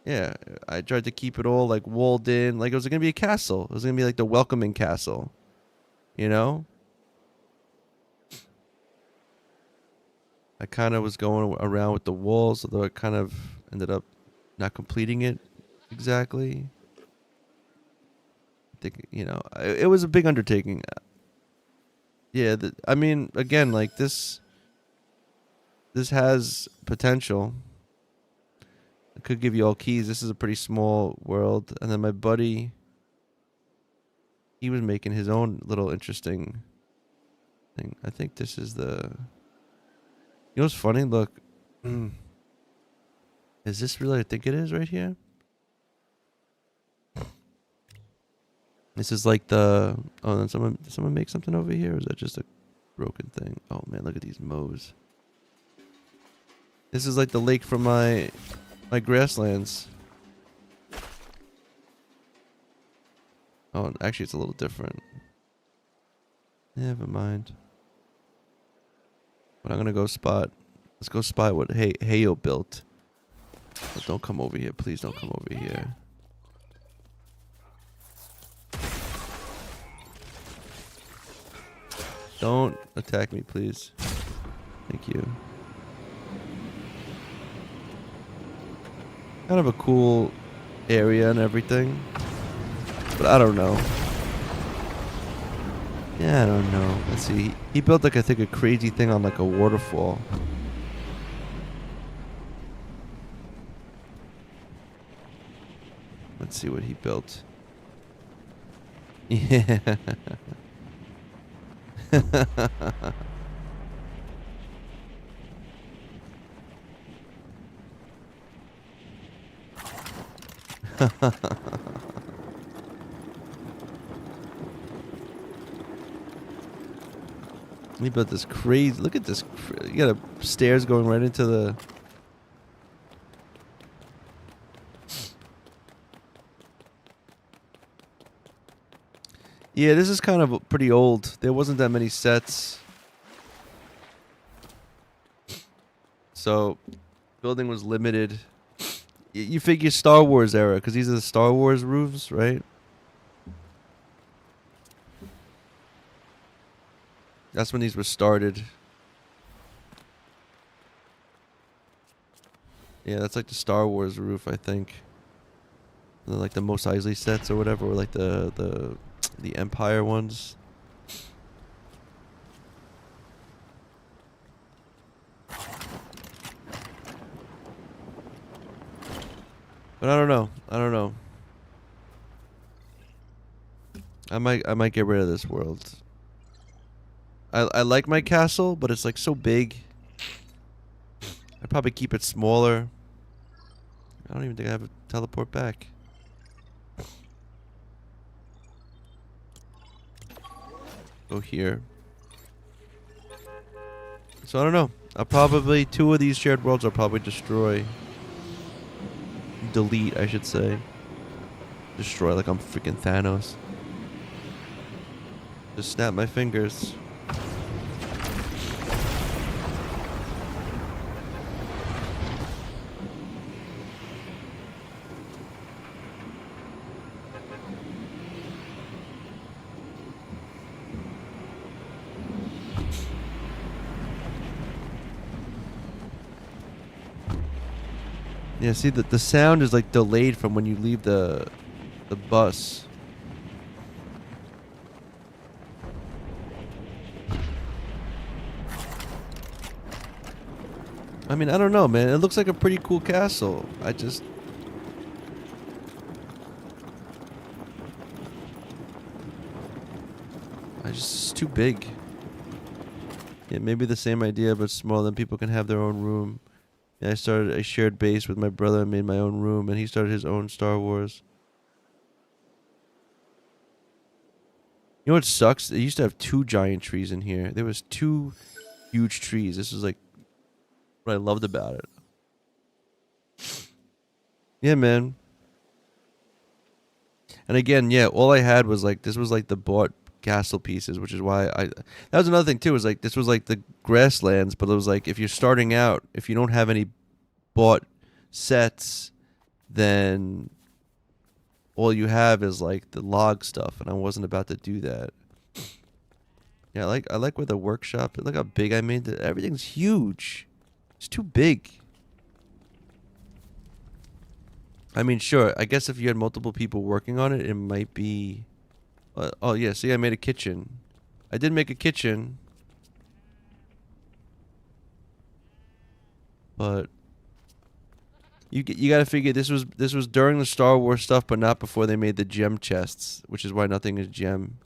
Yeah, I tried to keep it all like walled in, like it was gonna be a castle. It was gonna be like the welcoming castle, you know. I kind of was going around with the walls, although I kind of ended up not completing it exactly. I think, you know, it was a big undertaking. Yeah, I mean, again, like this has potential. I could give you all keys. This is a pretty small world. And then my buddy, he was making his own little interesting thing. I think this is the... You know what's funny? Look. Is this really, I think it is right here? This is like the... Oh, then did someone make something over here? Or is that just a broken thing? Oh man, look at these mows. This is like the lake from my grasslands. Oh, actually it's a little different. Never mind. But I'm gonna go spot... Let's go spot what Heyo built. But don't come over here. Please don't come over here. Don't attack me, please. Thank you. Kind of a cool area and everything. But I don't know. Yeah, I don't know. Let's see. He built like, I think, a crazy thing on like a waterfall. Let's see what he built. Yeah. He built this crazy. Look at this. You got a stairs going right into the. Yeah, this is kind of pretty old. There wasn't that many sets. So, building was limited. You figure Star Wars era, because these are the Star Wars roofs, right? That's when these were started. Yeah, that's like the Star Wars roof, I think. Like the Mos Eisley sets or whatever, or like the Empire ones. But I don't know. I don't know. I might get rid of this world. I like my castle, but it's like so big. I'd probably keep it smaller. I don't even think I have a teleport back. Go here. So I don't know. I'll probably, 2 of these shared worlds I'll probably destroy. Delete, I should say. Destroy like I'm freaking Thanos. Just snap my fingers. Yeah, see the sound is like delayed from when you leave the bus. I mean, I don't know, man. It looks like a pretty cool castle. It's it's too big. Yeah, maybe the same idea but smaller. Then people can have their own room. Yeah, I started a shared base with my brother and made my own room, and he started his own Star Wars. You know what sucks? They used to have 2 giant trees in here. There was 2 huge trees. This is like what I loved about it. Yeah, man. And again, yeah, all I had was like, this was like the bought castle pieces, which is why that was another thing too, is like this was like the grasslands, but it was like if you're starting out, if you don't have any bought sets, then all you have is like the log stuff, and I wasn't about to do that. Yeah, I like where the workshop, look how big I made it. Everything's huge. It's too big. I mean, sure, I guess if you had multiple people working on it, it might be... oh, yeah, see, I made a kitchen. I did make a kitchen. But... You gotta figure this was during the Star Wars stuff, but not before they made the gem chests, which is why nothing is gem.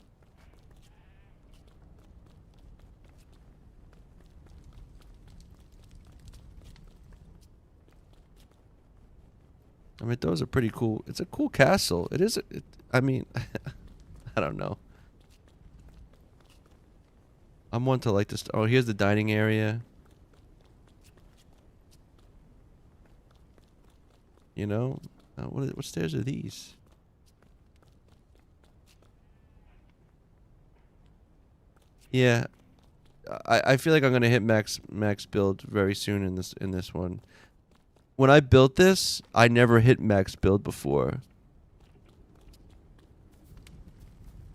I mean, those are pretty cool. It's a cool castle. It is. I mean, I don't know. I'm one to like this. Oh, here's the dining area. You know, what stairs are these? Yeah, I feel like I'm gonna hit max build very soon in this one. When I built this, I never hit max build before.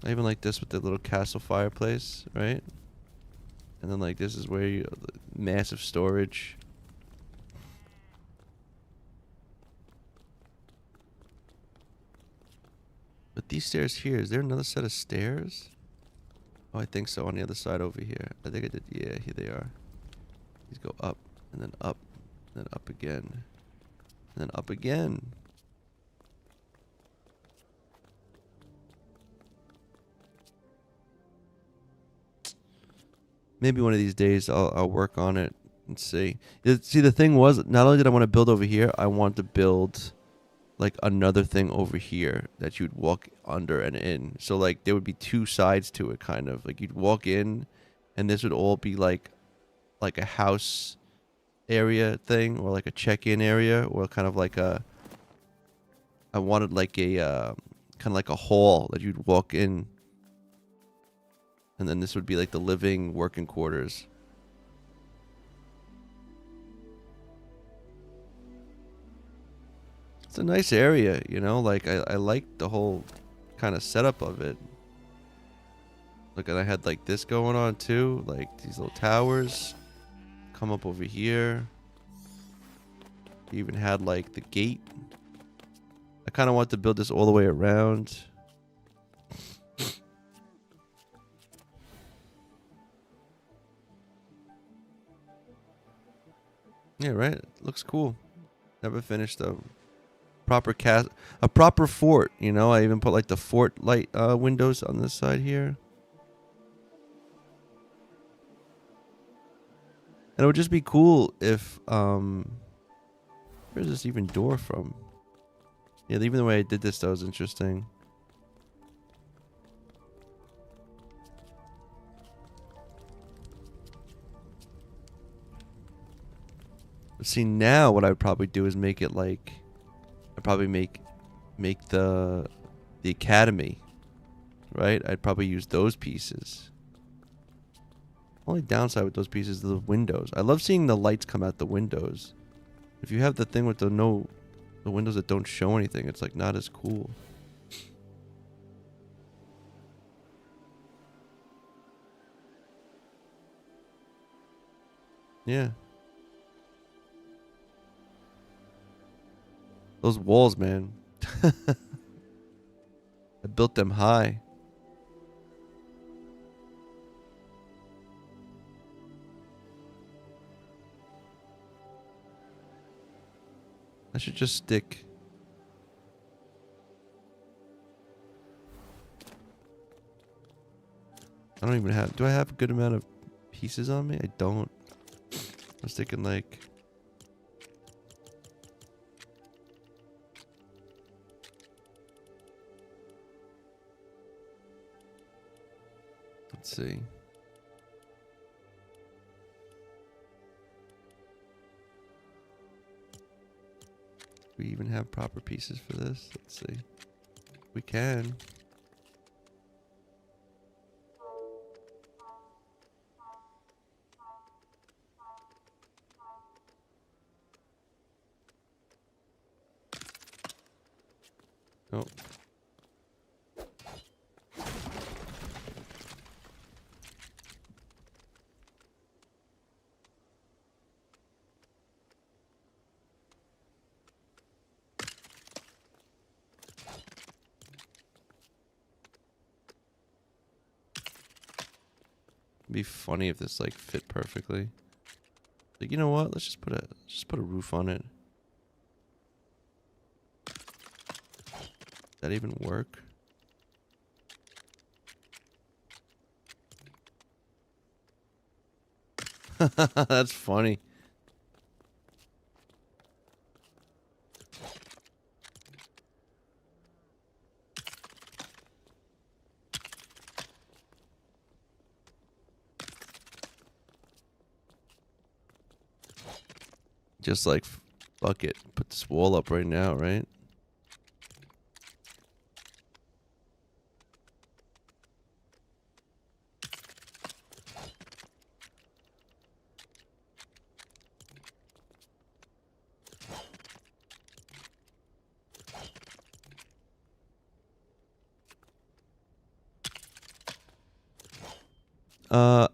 I even like this with the little castle fireplace, right? And then like this is where you massive storage. But these stairs here, is there another set of stairs? Oh, I think so, on the other side over here. I think I did, yeah, here they are. These go up, and then up, and then up again. And then up again. Maybe one of these days I'll work on it and see. See, the thing was, not only did I want to build over here, I want to build like another thing over here that you'd walk under and in. So like there would be two sides to it, kind of like you'd walk in, and this would all be like a house area thing, or like a check-in area, or kind of like a, I wanted like a kind of like a hall that you'd walk in, and then this would be like the living working quarters. It's a nice area, you know, like I like the whole kind of setup of it. Look, and I had like this going on too, like these little towers come up over here. You even had like the gate. I kind of want to build this all the way around. Yeah, right. It looks cool. Never finished though. A proper fort. You know, I even put like the fort light windows on this side here. And it would just be cool if where's this even door from? Yeah, even the way I did this though is interesting. But see, now what I would probably do is make it like, I'd probably make the academy, right? I'd probably use those pieces. Only downside with those pieces is the windows. I love seeing the lights come out the windows. If you have the thing with the windows that don't show anything, it's like not as cool. Yeah. Those walls, man. I built them high. I should just stick. I don't even have... Do I have a good amount of pieces on me? I don't. I'm sticking like... Let's see. We even have proper pieces for this? Let's see. We can. Oh. It'd be funny if this like fit perfectly. Like, you know what? Let's just put a roof on it. That even work? That's funny. Just like, fuck it. Put this wall up right now, right?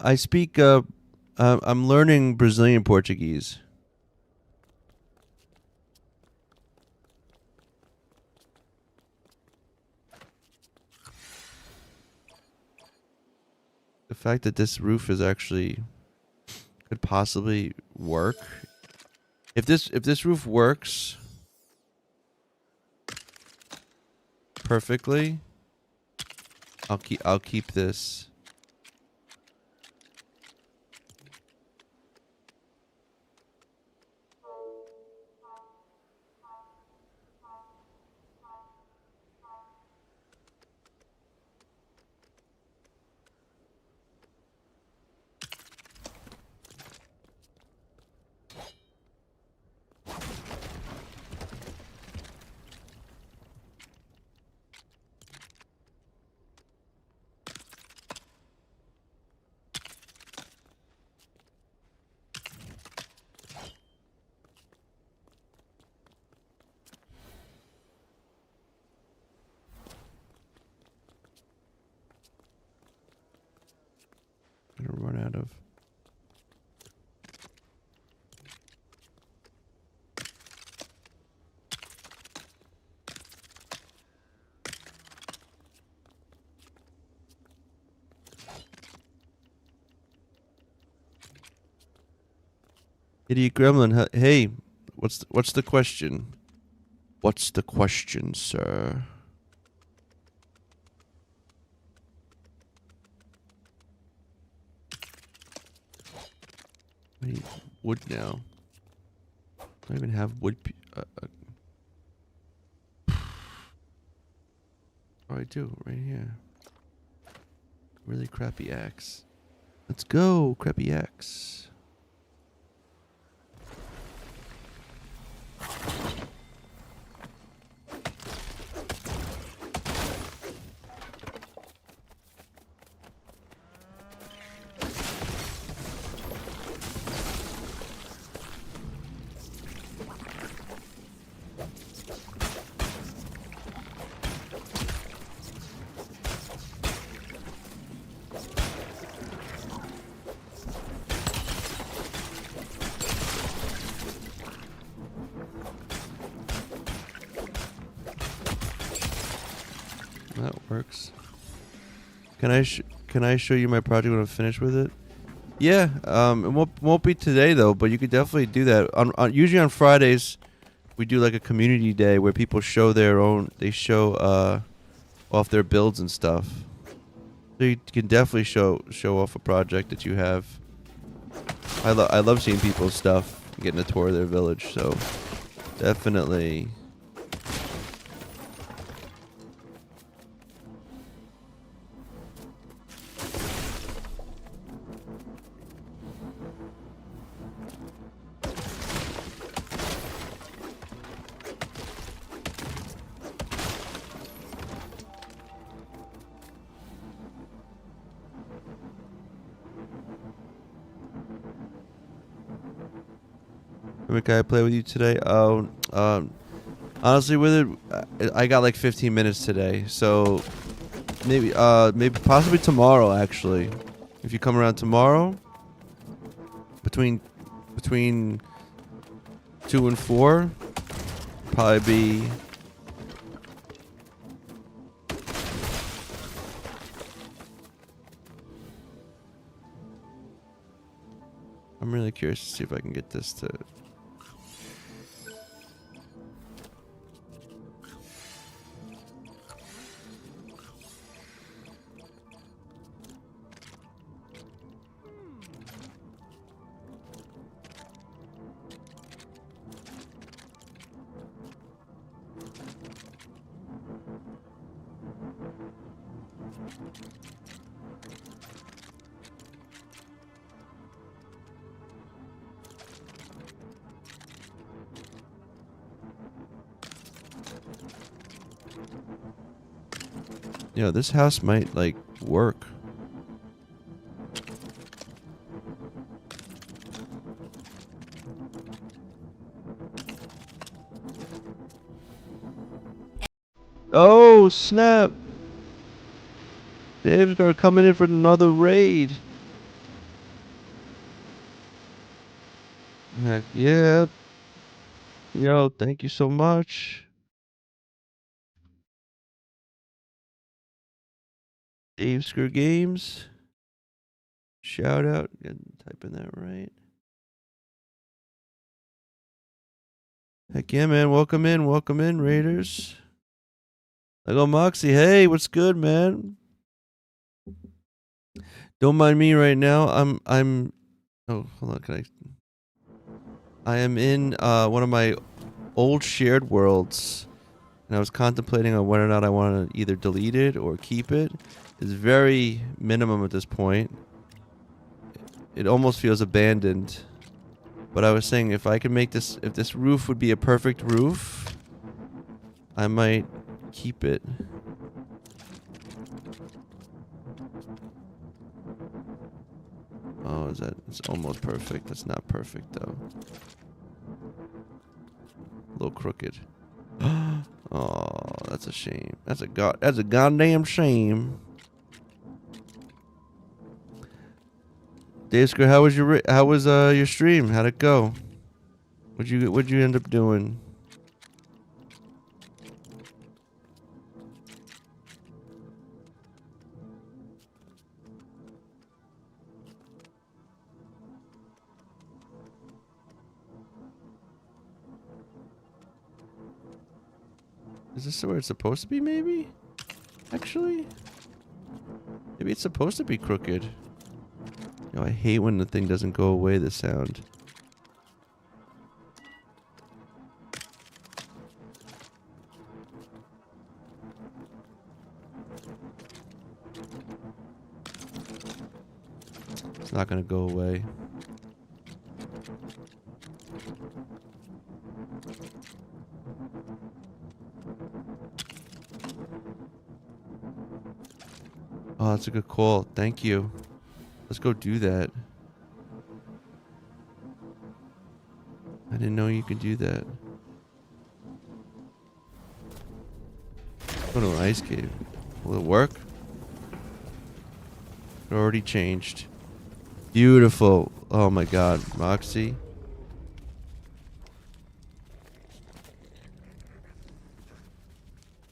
I speak, I'm learning Brazilian Portuguese. The fact that this roof is actually could possibly work. If this roof works perfectly, I'll keep this. Idiot Gremlin, hey, what's the question? What's the question, sir? I need wood now. I don't even have wood. Oh, I do right here. Really crappy axe. Let's go, crappy axe. That works. Can I show you my project when I'm finished with it? Yeah. It won't be today though, but you could definitely do that. Usually on Fridays, we do like a community day where people show their own. They show off their builds and stuff. So you can definitely show off a project that you have. I love seeing people's stuff, getting a tour of their village. So definitely. Can I play with you today? Oh, honestly, with it, I got like 15 minutes today, so maybe possibly tomorrow. Actually, if you come around tomorrow, between 2 and 4, probably be. I'm really curious to see if I can get this to. This house might like work. Oh snap! Dave's gonna come in for another raid. Heck yeah. Yo, thank you so much. Dave Screw Games. Shout out. Typing that right. Heck yeah, man. Welcome in, Raiders. I go Moxie. Hey, what's good, man? Don't mind me right now. I'm oh, hold on, I am in one of my old shared worlds, and I was contemplating on whether or not I want to either delete it or keep it. It's very minimum at this point. It almost feels abandoned. But I was saying if I could make this, if this roof would be a perfect roof, I might keep it. Oh, it's almost perfect. That's not perfect though. A little crooked. Oh, that's a shame. That's a goddamn shame. Davesker, how was your stream? How'd it go? What'd you end up doing? Is this where it's supposed to be, maybe? Actually? Maybe it's supposed to be crooked. Yo, I hate when the thing doesn't go away, the sound. It's not gonna go away. Oh, that's a good call. Thank you. Let's go do that. I didn't know you could do that. Go to an ice cave. Will it work? It already changed. Beautiful. Oh my god. Moxie.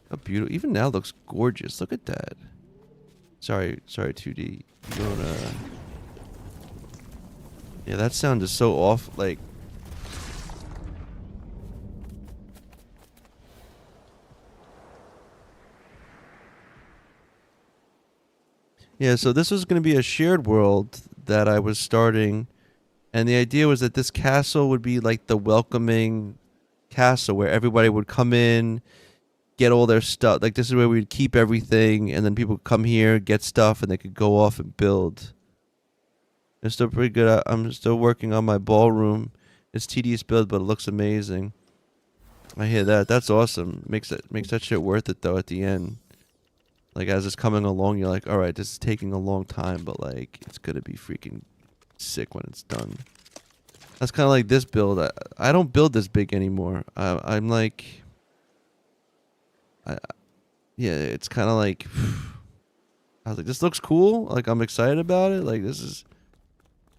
How beautiful. Even now looks gorgeous. Look at that. Sorry, 2D. You don't, yeah, that sound is so off, like... Yeah, so this was going to be a shared world that I was starting, and the idea was that this castle would be like the welcoming castle where everybody would come in, get all their stuff. Like, this is where we'd keep everything, and then people would come here, get stuff, and they could go off and build. It's still pretty good. I'm still working on my ballroom. It's tedious build, but it looks amazing. I hear that. That's awesome. Makes that shit worth it, though, at the end. Like, as it's coming along, you're like, alright, this is taking a long time, but, like, it's gonna be freaking sick when it's done. That's kind of like this build. I don't build this big anymore. I'm like... yeah, it's kind of like... I was like, this looks cool. Like, I'm excited about it. Like, this is...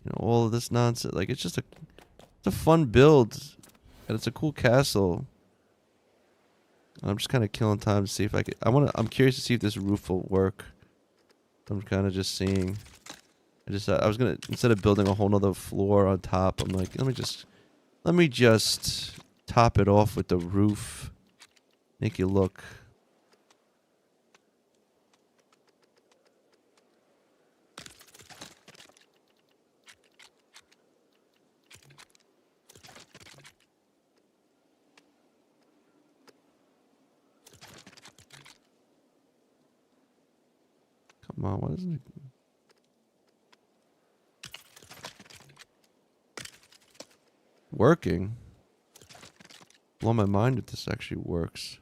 You know, all of this nonsense. Like, it's just it's a fun build. And it's a cool castle. I'm just kind of killing time to see if I could... I'm curious to see if this roof will work. I'm kind of just seeing. I was gonna, instead of building a whole nother floor on top, I'm like, let me just top it off with the roof. Make you look. Come on, what is it? Working? Blow my mind if this actually works.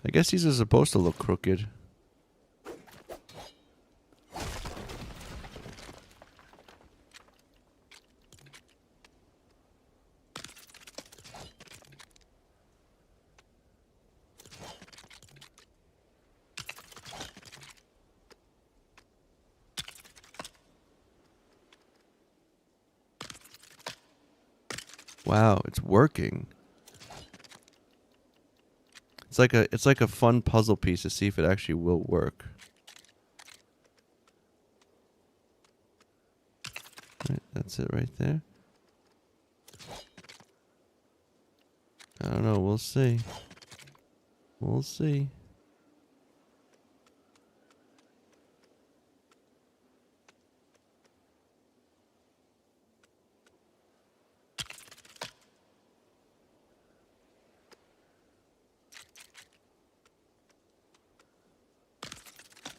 I guess these are supposed to look crooked. Wow, it's working. It's like a fun puzzle piece to see if it actually will work. Right, that's it right there. I don't know, we'll see. We'll see.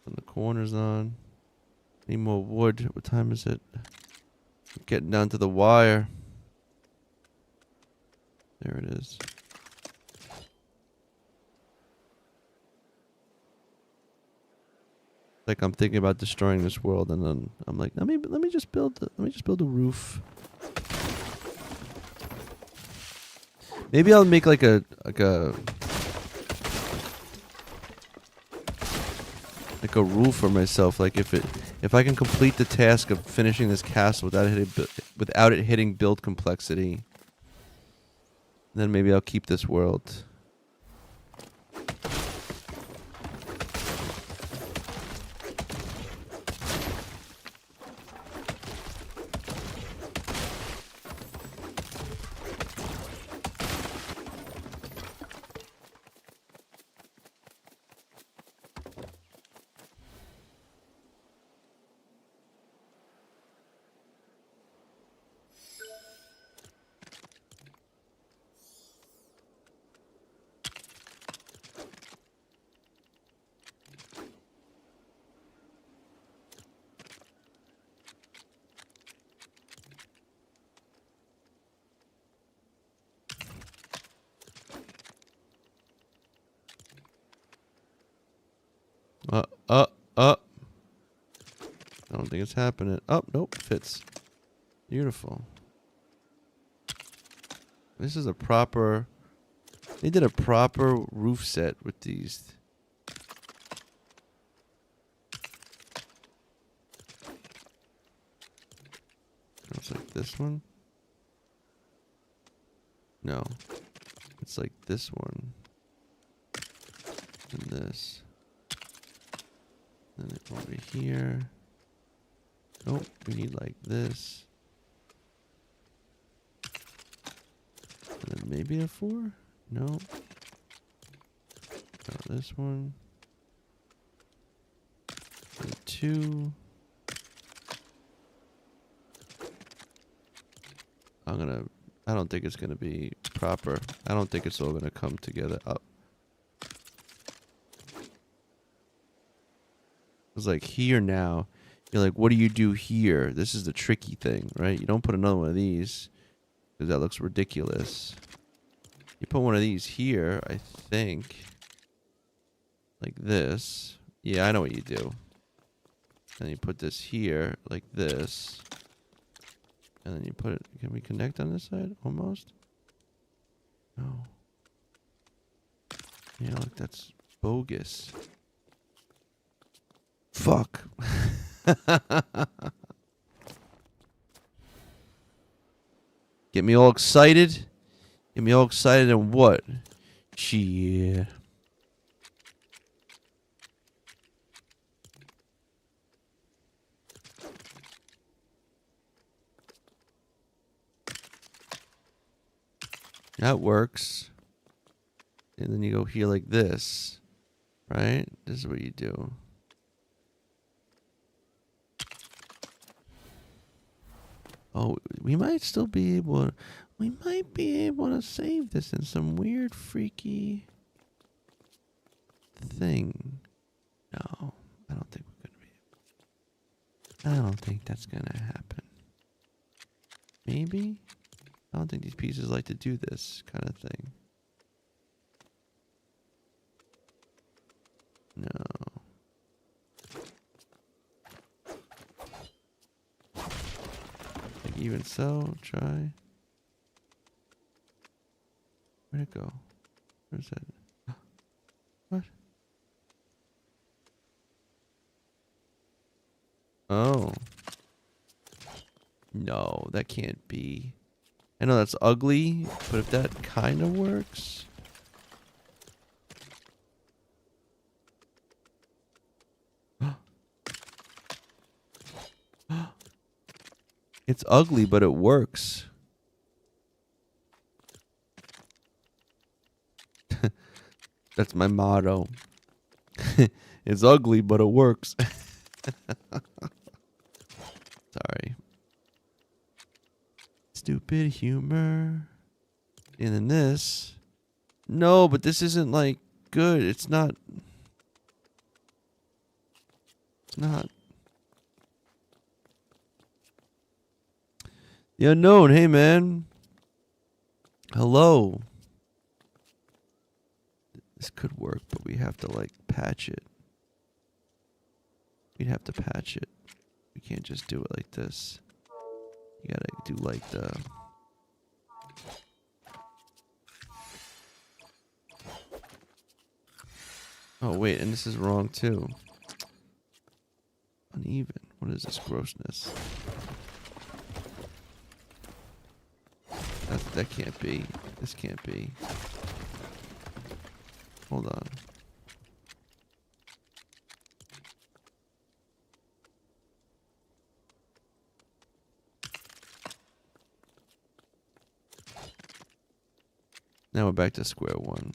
Putting the corners on. Need more wood. What time is it? Getting down to the wire. There it is. Like, I'm thinking about destroying this world, and then I'm like, let me just build a roof. Maybe I'll make like a rule for myself. Like, if If I can complete the task of finishing this castle without it hitting build complexity, then maybe I'll keep this world. Uh, uh, uh. I don't think it's happening. Oh, nope, fits. Beautiful. This is a proper... They did a proper roof set with these. It's like this one. No. It's like this one. And this. Then over here. Nope, we need like this. And then maybe a 4? No. No, this one. And 2. I don't think it's gonna be proper. I don't think it's all gonna come together up. It's like here now. You're like, what do you do here? This is the tricky thing, right? You don't put another one of these because that looks ridiculous. You put one of these here, I think. Like this. Yeah, I know what you do. And you put this here, like this. And then you put it... Can we connect on this side? Almost? No. Yeah, look, that's bogus. Fuck. Get me all excited? Get me all excited and what? Shit. That works. And then you go here like this. Right? This is what you do. Oh, we might still be able to... We might be able to save this in some weird, freaky... thing. No, I don't think we're gonna be... I don't think that's gonna happen. Maybe? I don't think these pieces like to do this kind of thing. No. Like even so, try. Where'd it go? Where's that? What? Oh. No, that can't be. I know that's ugly, but if that kind of works... It's ugly, but it works. That's my motto. It's ugly, but it works. Sorry. Stupid humor. And then this. No, but this isn't like good. It's not. It's not. The unknown. Hey, man. Hello. This could work, but we have to like patch it. We'd have to patch it. We can't just do it like this. You gotta do like the... Oh wait, and this is wrong too. Uneven. What is this grossness? That can't be. This can't be. Hold on. Now we're back to square one.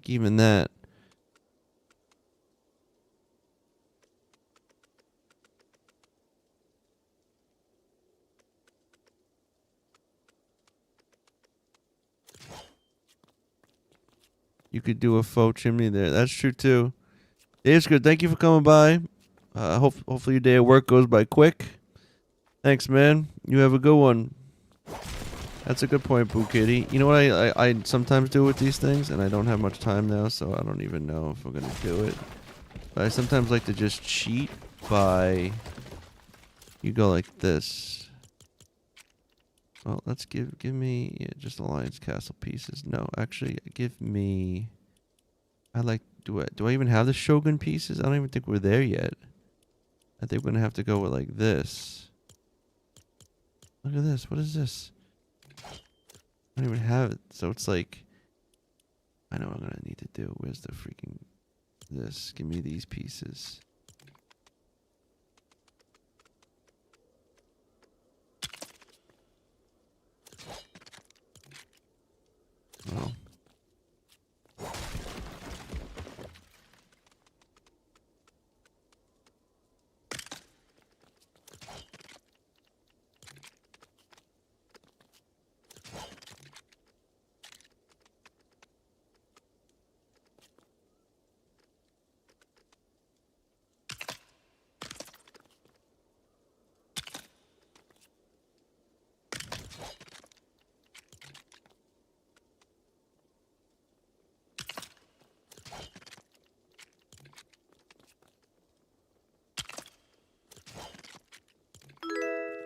Even that. You could do a faux chimney there. That's true too. It's good. Thank you for coming by. Hopefully your day at work goes by quick. Thanks, man. You have a good one. That's a good point, Boo Kitty. You know what I sometimes do with these things, and I don't have much time now, so I don't even know if we're gonna do it. But I sometimes like to just cheat by you go like this. Well, let's give me just Alliance Castle pieces. No, actually, give me. I like. Do I even have the Shogun pieces? I don't even think we're there yet. I think we're gonna have to go with like this. Look at this. What is this? I don't even have it. So it's like, I know what I'm gonna need to do. Where's the freaking this? Give me these pieces. Oh.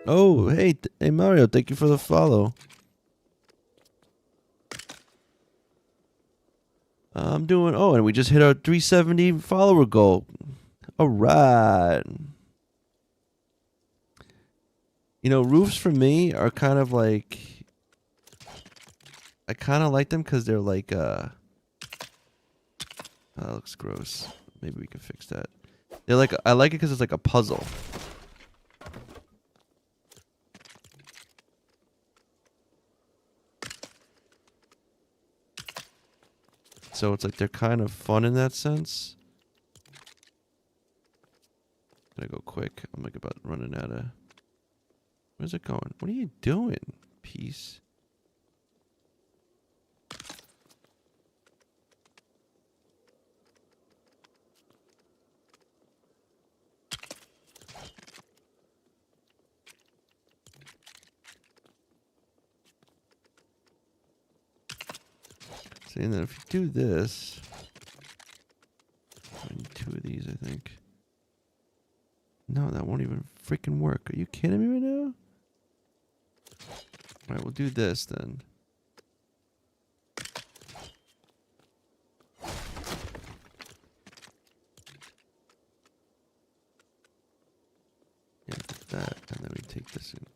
Oh, hey, hey Mario, thank you for the follow. I'm doing, oh, and we just hit our 370 follower goal. All right. You know, roofs for me are kind of like, I kind of like them because they're like, that looks gross. Maybe we can fix that. They're like, I like it because it's like a puzzle. So it's like they're kind of fun in that sense. Gotta go quick. I'm like about running out of... Where's it going? What are you doing? Peace. See, and then if you do this... I need 2 of these, I think. No, that won't even freaking work. Are you kidding me right now? Alright, we'll do this then. Yeah, that, and then we take this in.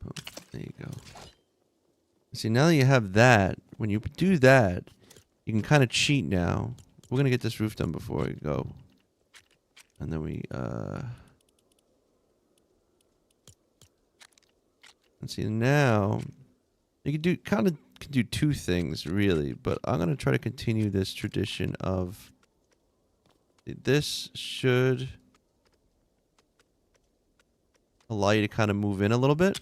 Boom. There you go. See, now that you have that, when you do that, you can kind of cheat now. We're gonna get this roof done before we go. And then we, and see now, you can do, kind of can do 2 things really, but I'm gonna try to continue this tradition of, this should allow you to kind of move in a little bit,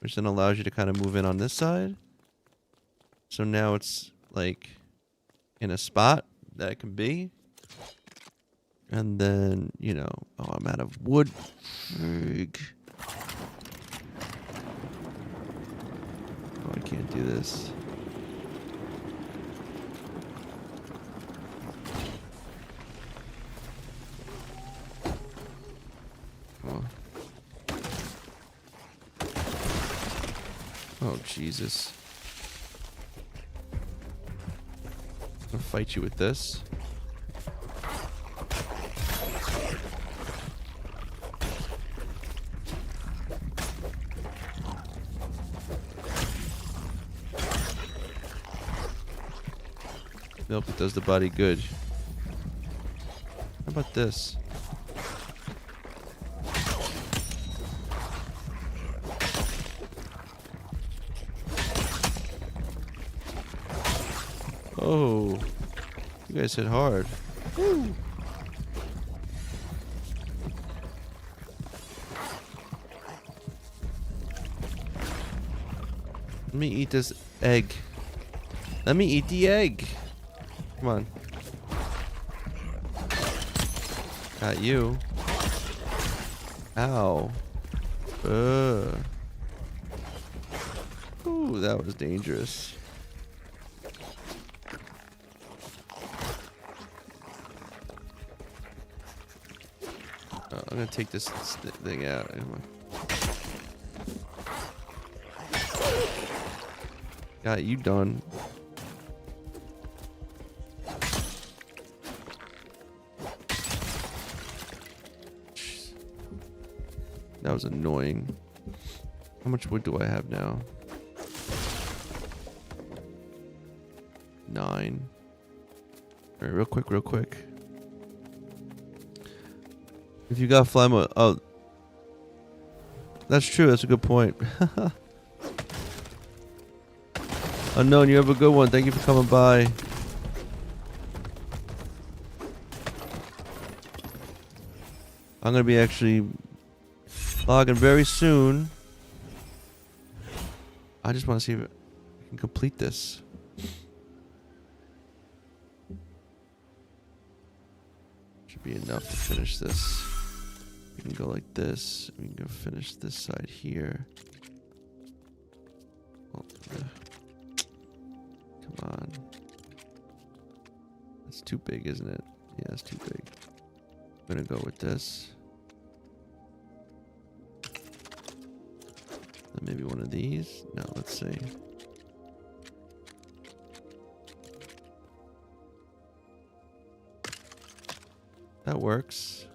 which then allows you to kind of move in on this side. So now it's like in a spot that it can be. And then, you know, oh, I'm out of wood. Frig. Oh, I can't do this. Oh. Oh, Jesus. I'm gonna fight you with this. Nope, it does the body good. How about this? Oh, you guys hit hard. Woo. Let me eat this egg. Let me eat the egg. Come on. Got you. Ow. Ooh, that was dangerous. I'm gonna take this thing out. Come on. Got you done. That was annoying. How much wood do I have now? 9. Alright, real quick. If you got fly mode, oh, that's true. That's a good point. Unknown, you have a good one. Thank you for coming by. I'm gonna be actually logging very soon. I just want to see if I can complete this. Should be enough to finish this. We can go like this. We can go finish this side here. Oh, come on. That's too big, isn't it? Yeah, it's too big. I'm gonna go with this. And maybe one of these. No, let's see. That works.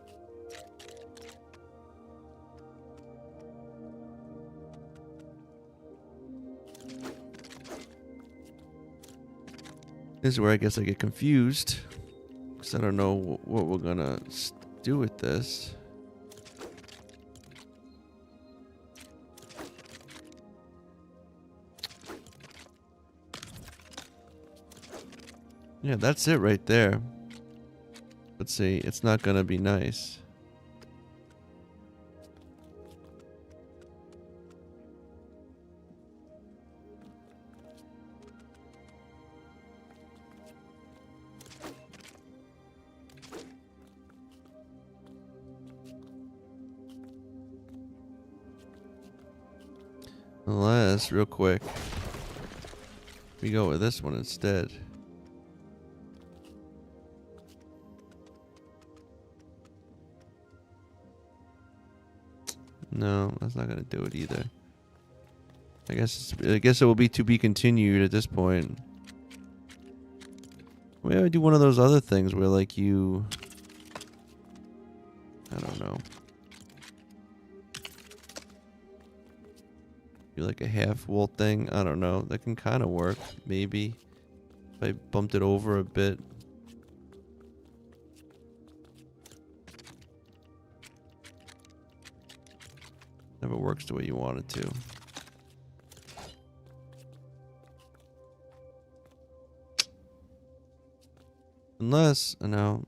This is where I guess I get confused, because I don't know what we're gonna do with this. Yeah, that's it right there. Let's see, it's not gonna be nice. Unless, real quick, we go with this one instead. No, that's not gonna do it either. I guess it will be to be continued at this point. Maybe I do one of those other things where like you, I don't know. Do like a half wall thing. I don't know. That can kind of work. Maybe. If I bumped it over a bit. Never works the way you want it to. Unless, no.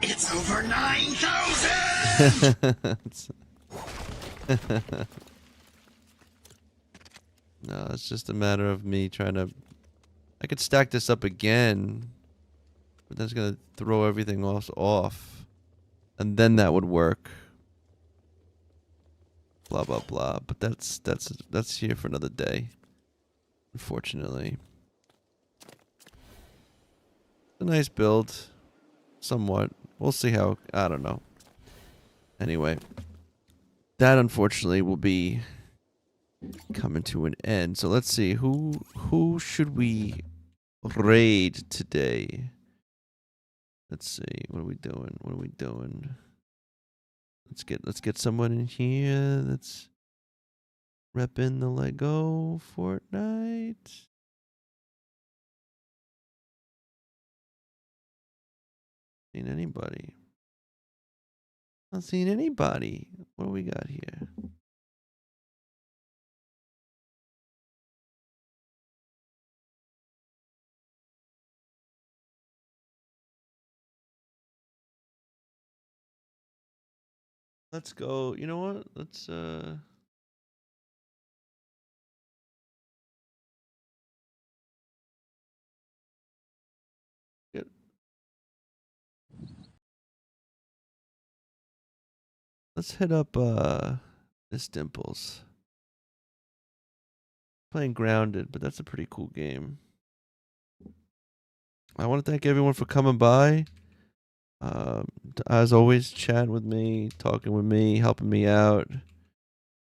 It's over 9,000! No, it's just a matter of me trying to... I could stack this up again, but that's gonna throw everything else off. And then that would work. Blah, blah, blah. But that's here for another day. Unfortunately. A nice build. Somewhat. We'll see how... I don't know. Anyway. That, unfortunately, will be coming to an end. So let's see, who should we raid today? Let's see, what are we doing? What are we doing? Let's get someone in here that's repping the Lego Fortnite. Seen anybody? Not seen anybody. What do we got here? Let's go. You know what? Let's get let's hit up Miss Dimples. Playing Grounded, but that's a pretty cool game. I want to thank everyone for coming by. As always, chatting with me, talking with me, helping me out,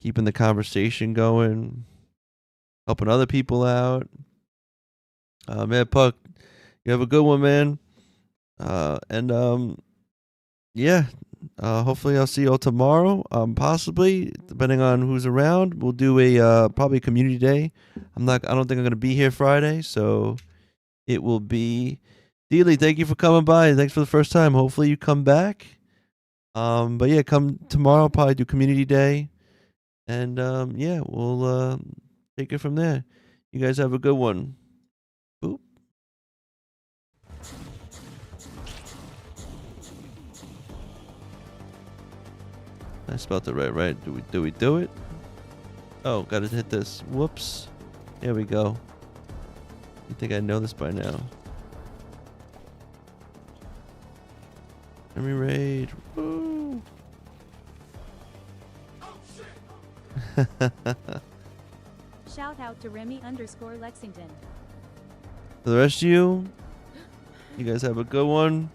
keeping the conversation going, helping other people out. Man, Puck, you have a good one, man. And yeah. Hopefully I'll see you all tomorrow. Possibly, depending on who's around, we'll do a probably community day. I don't think I'm gonna be here Friday, so it will be. Dealey, thank you for coming by. Thanks for the first time. Hopefully you come back. But yeah, come tomorrow. I'll probably do community day, and yeah, we'll take it from there. You guys have a good one. Boop. I spelled it right? Do we do it? Oh, gotta hit this. Whoops. There we go. You think I know this by now? Let me raid. Woo! Shout out to Remy_Lexington. For the rest of you, you guys have a good one.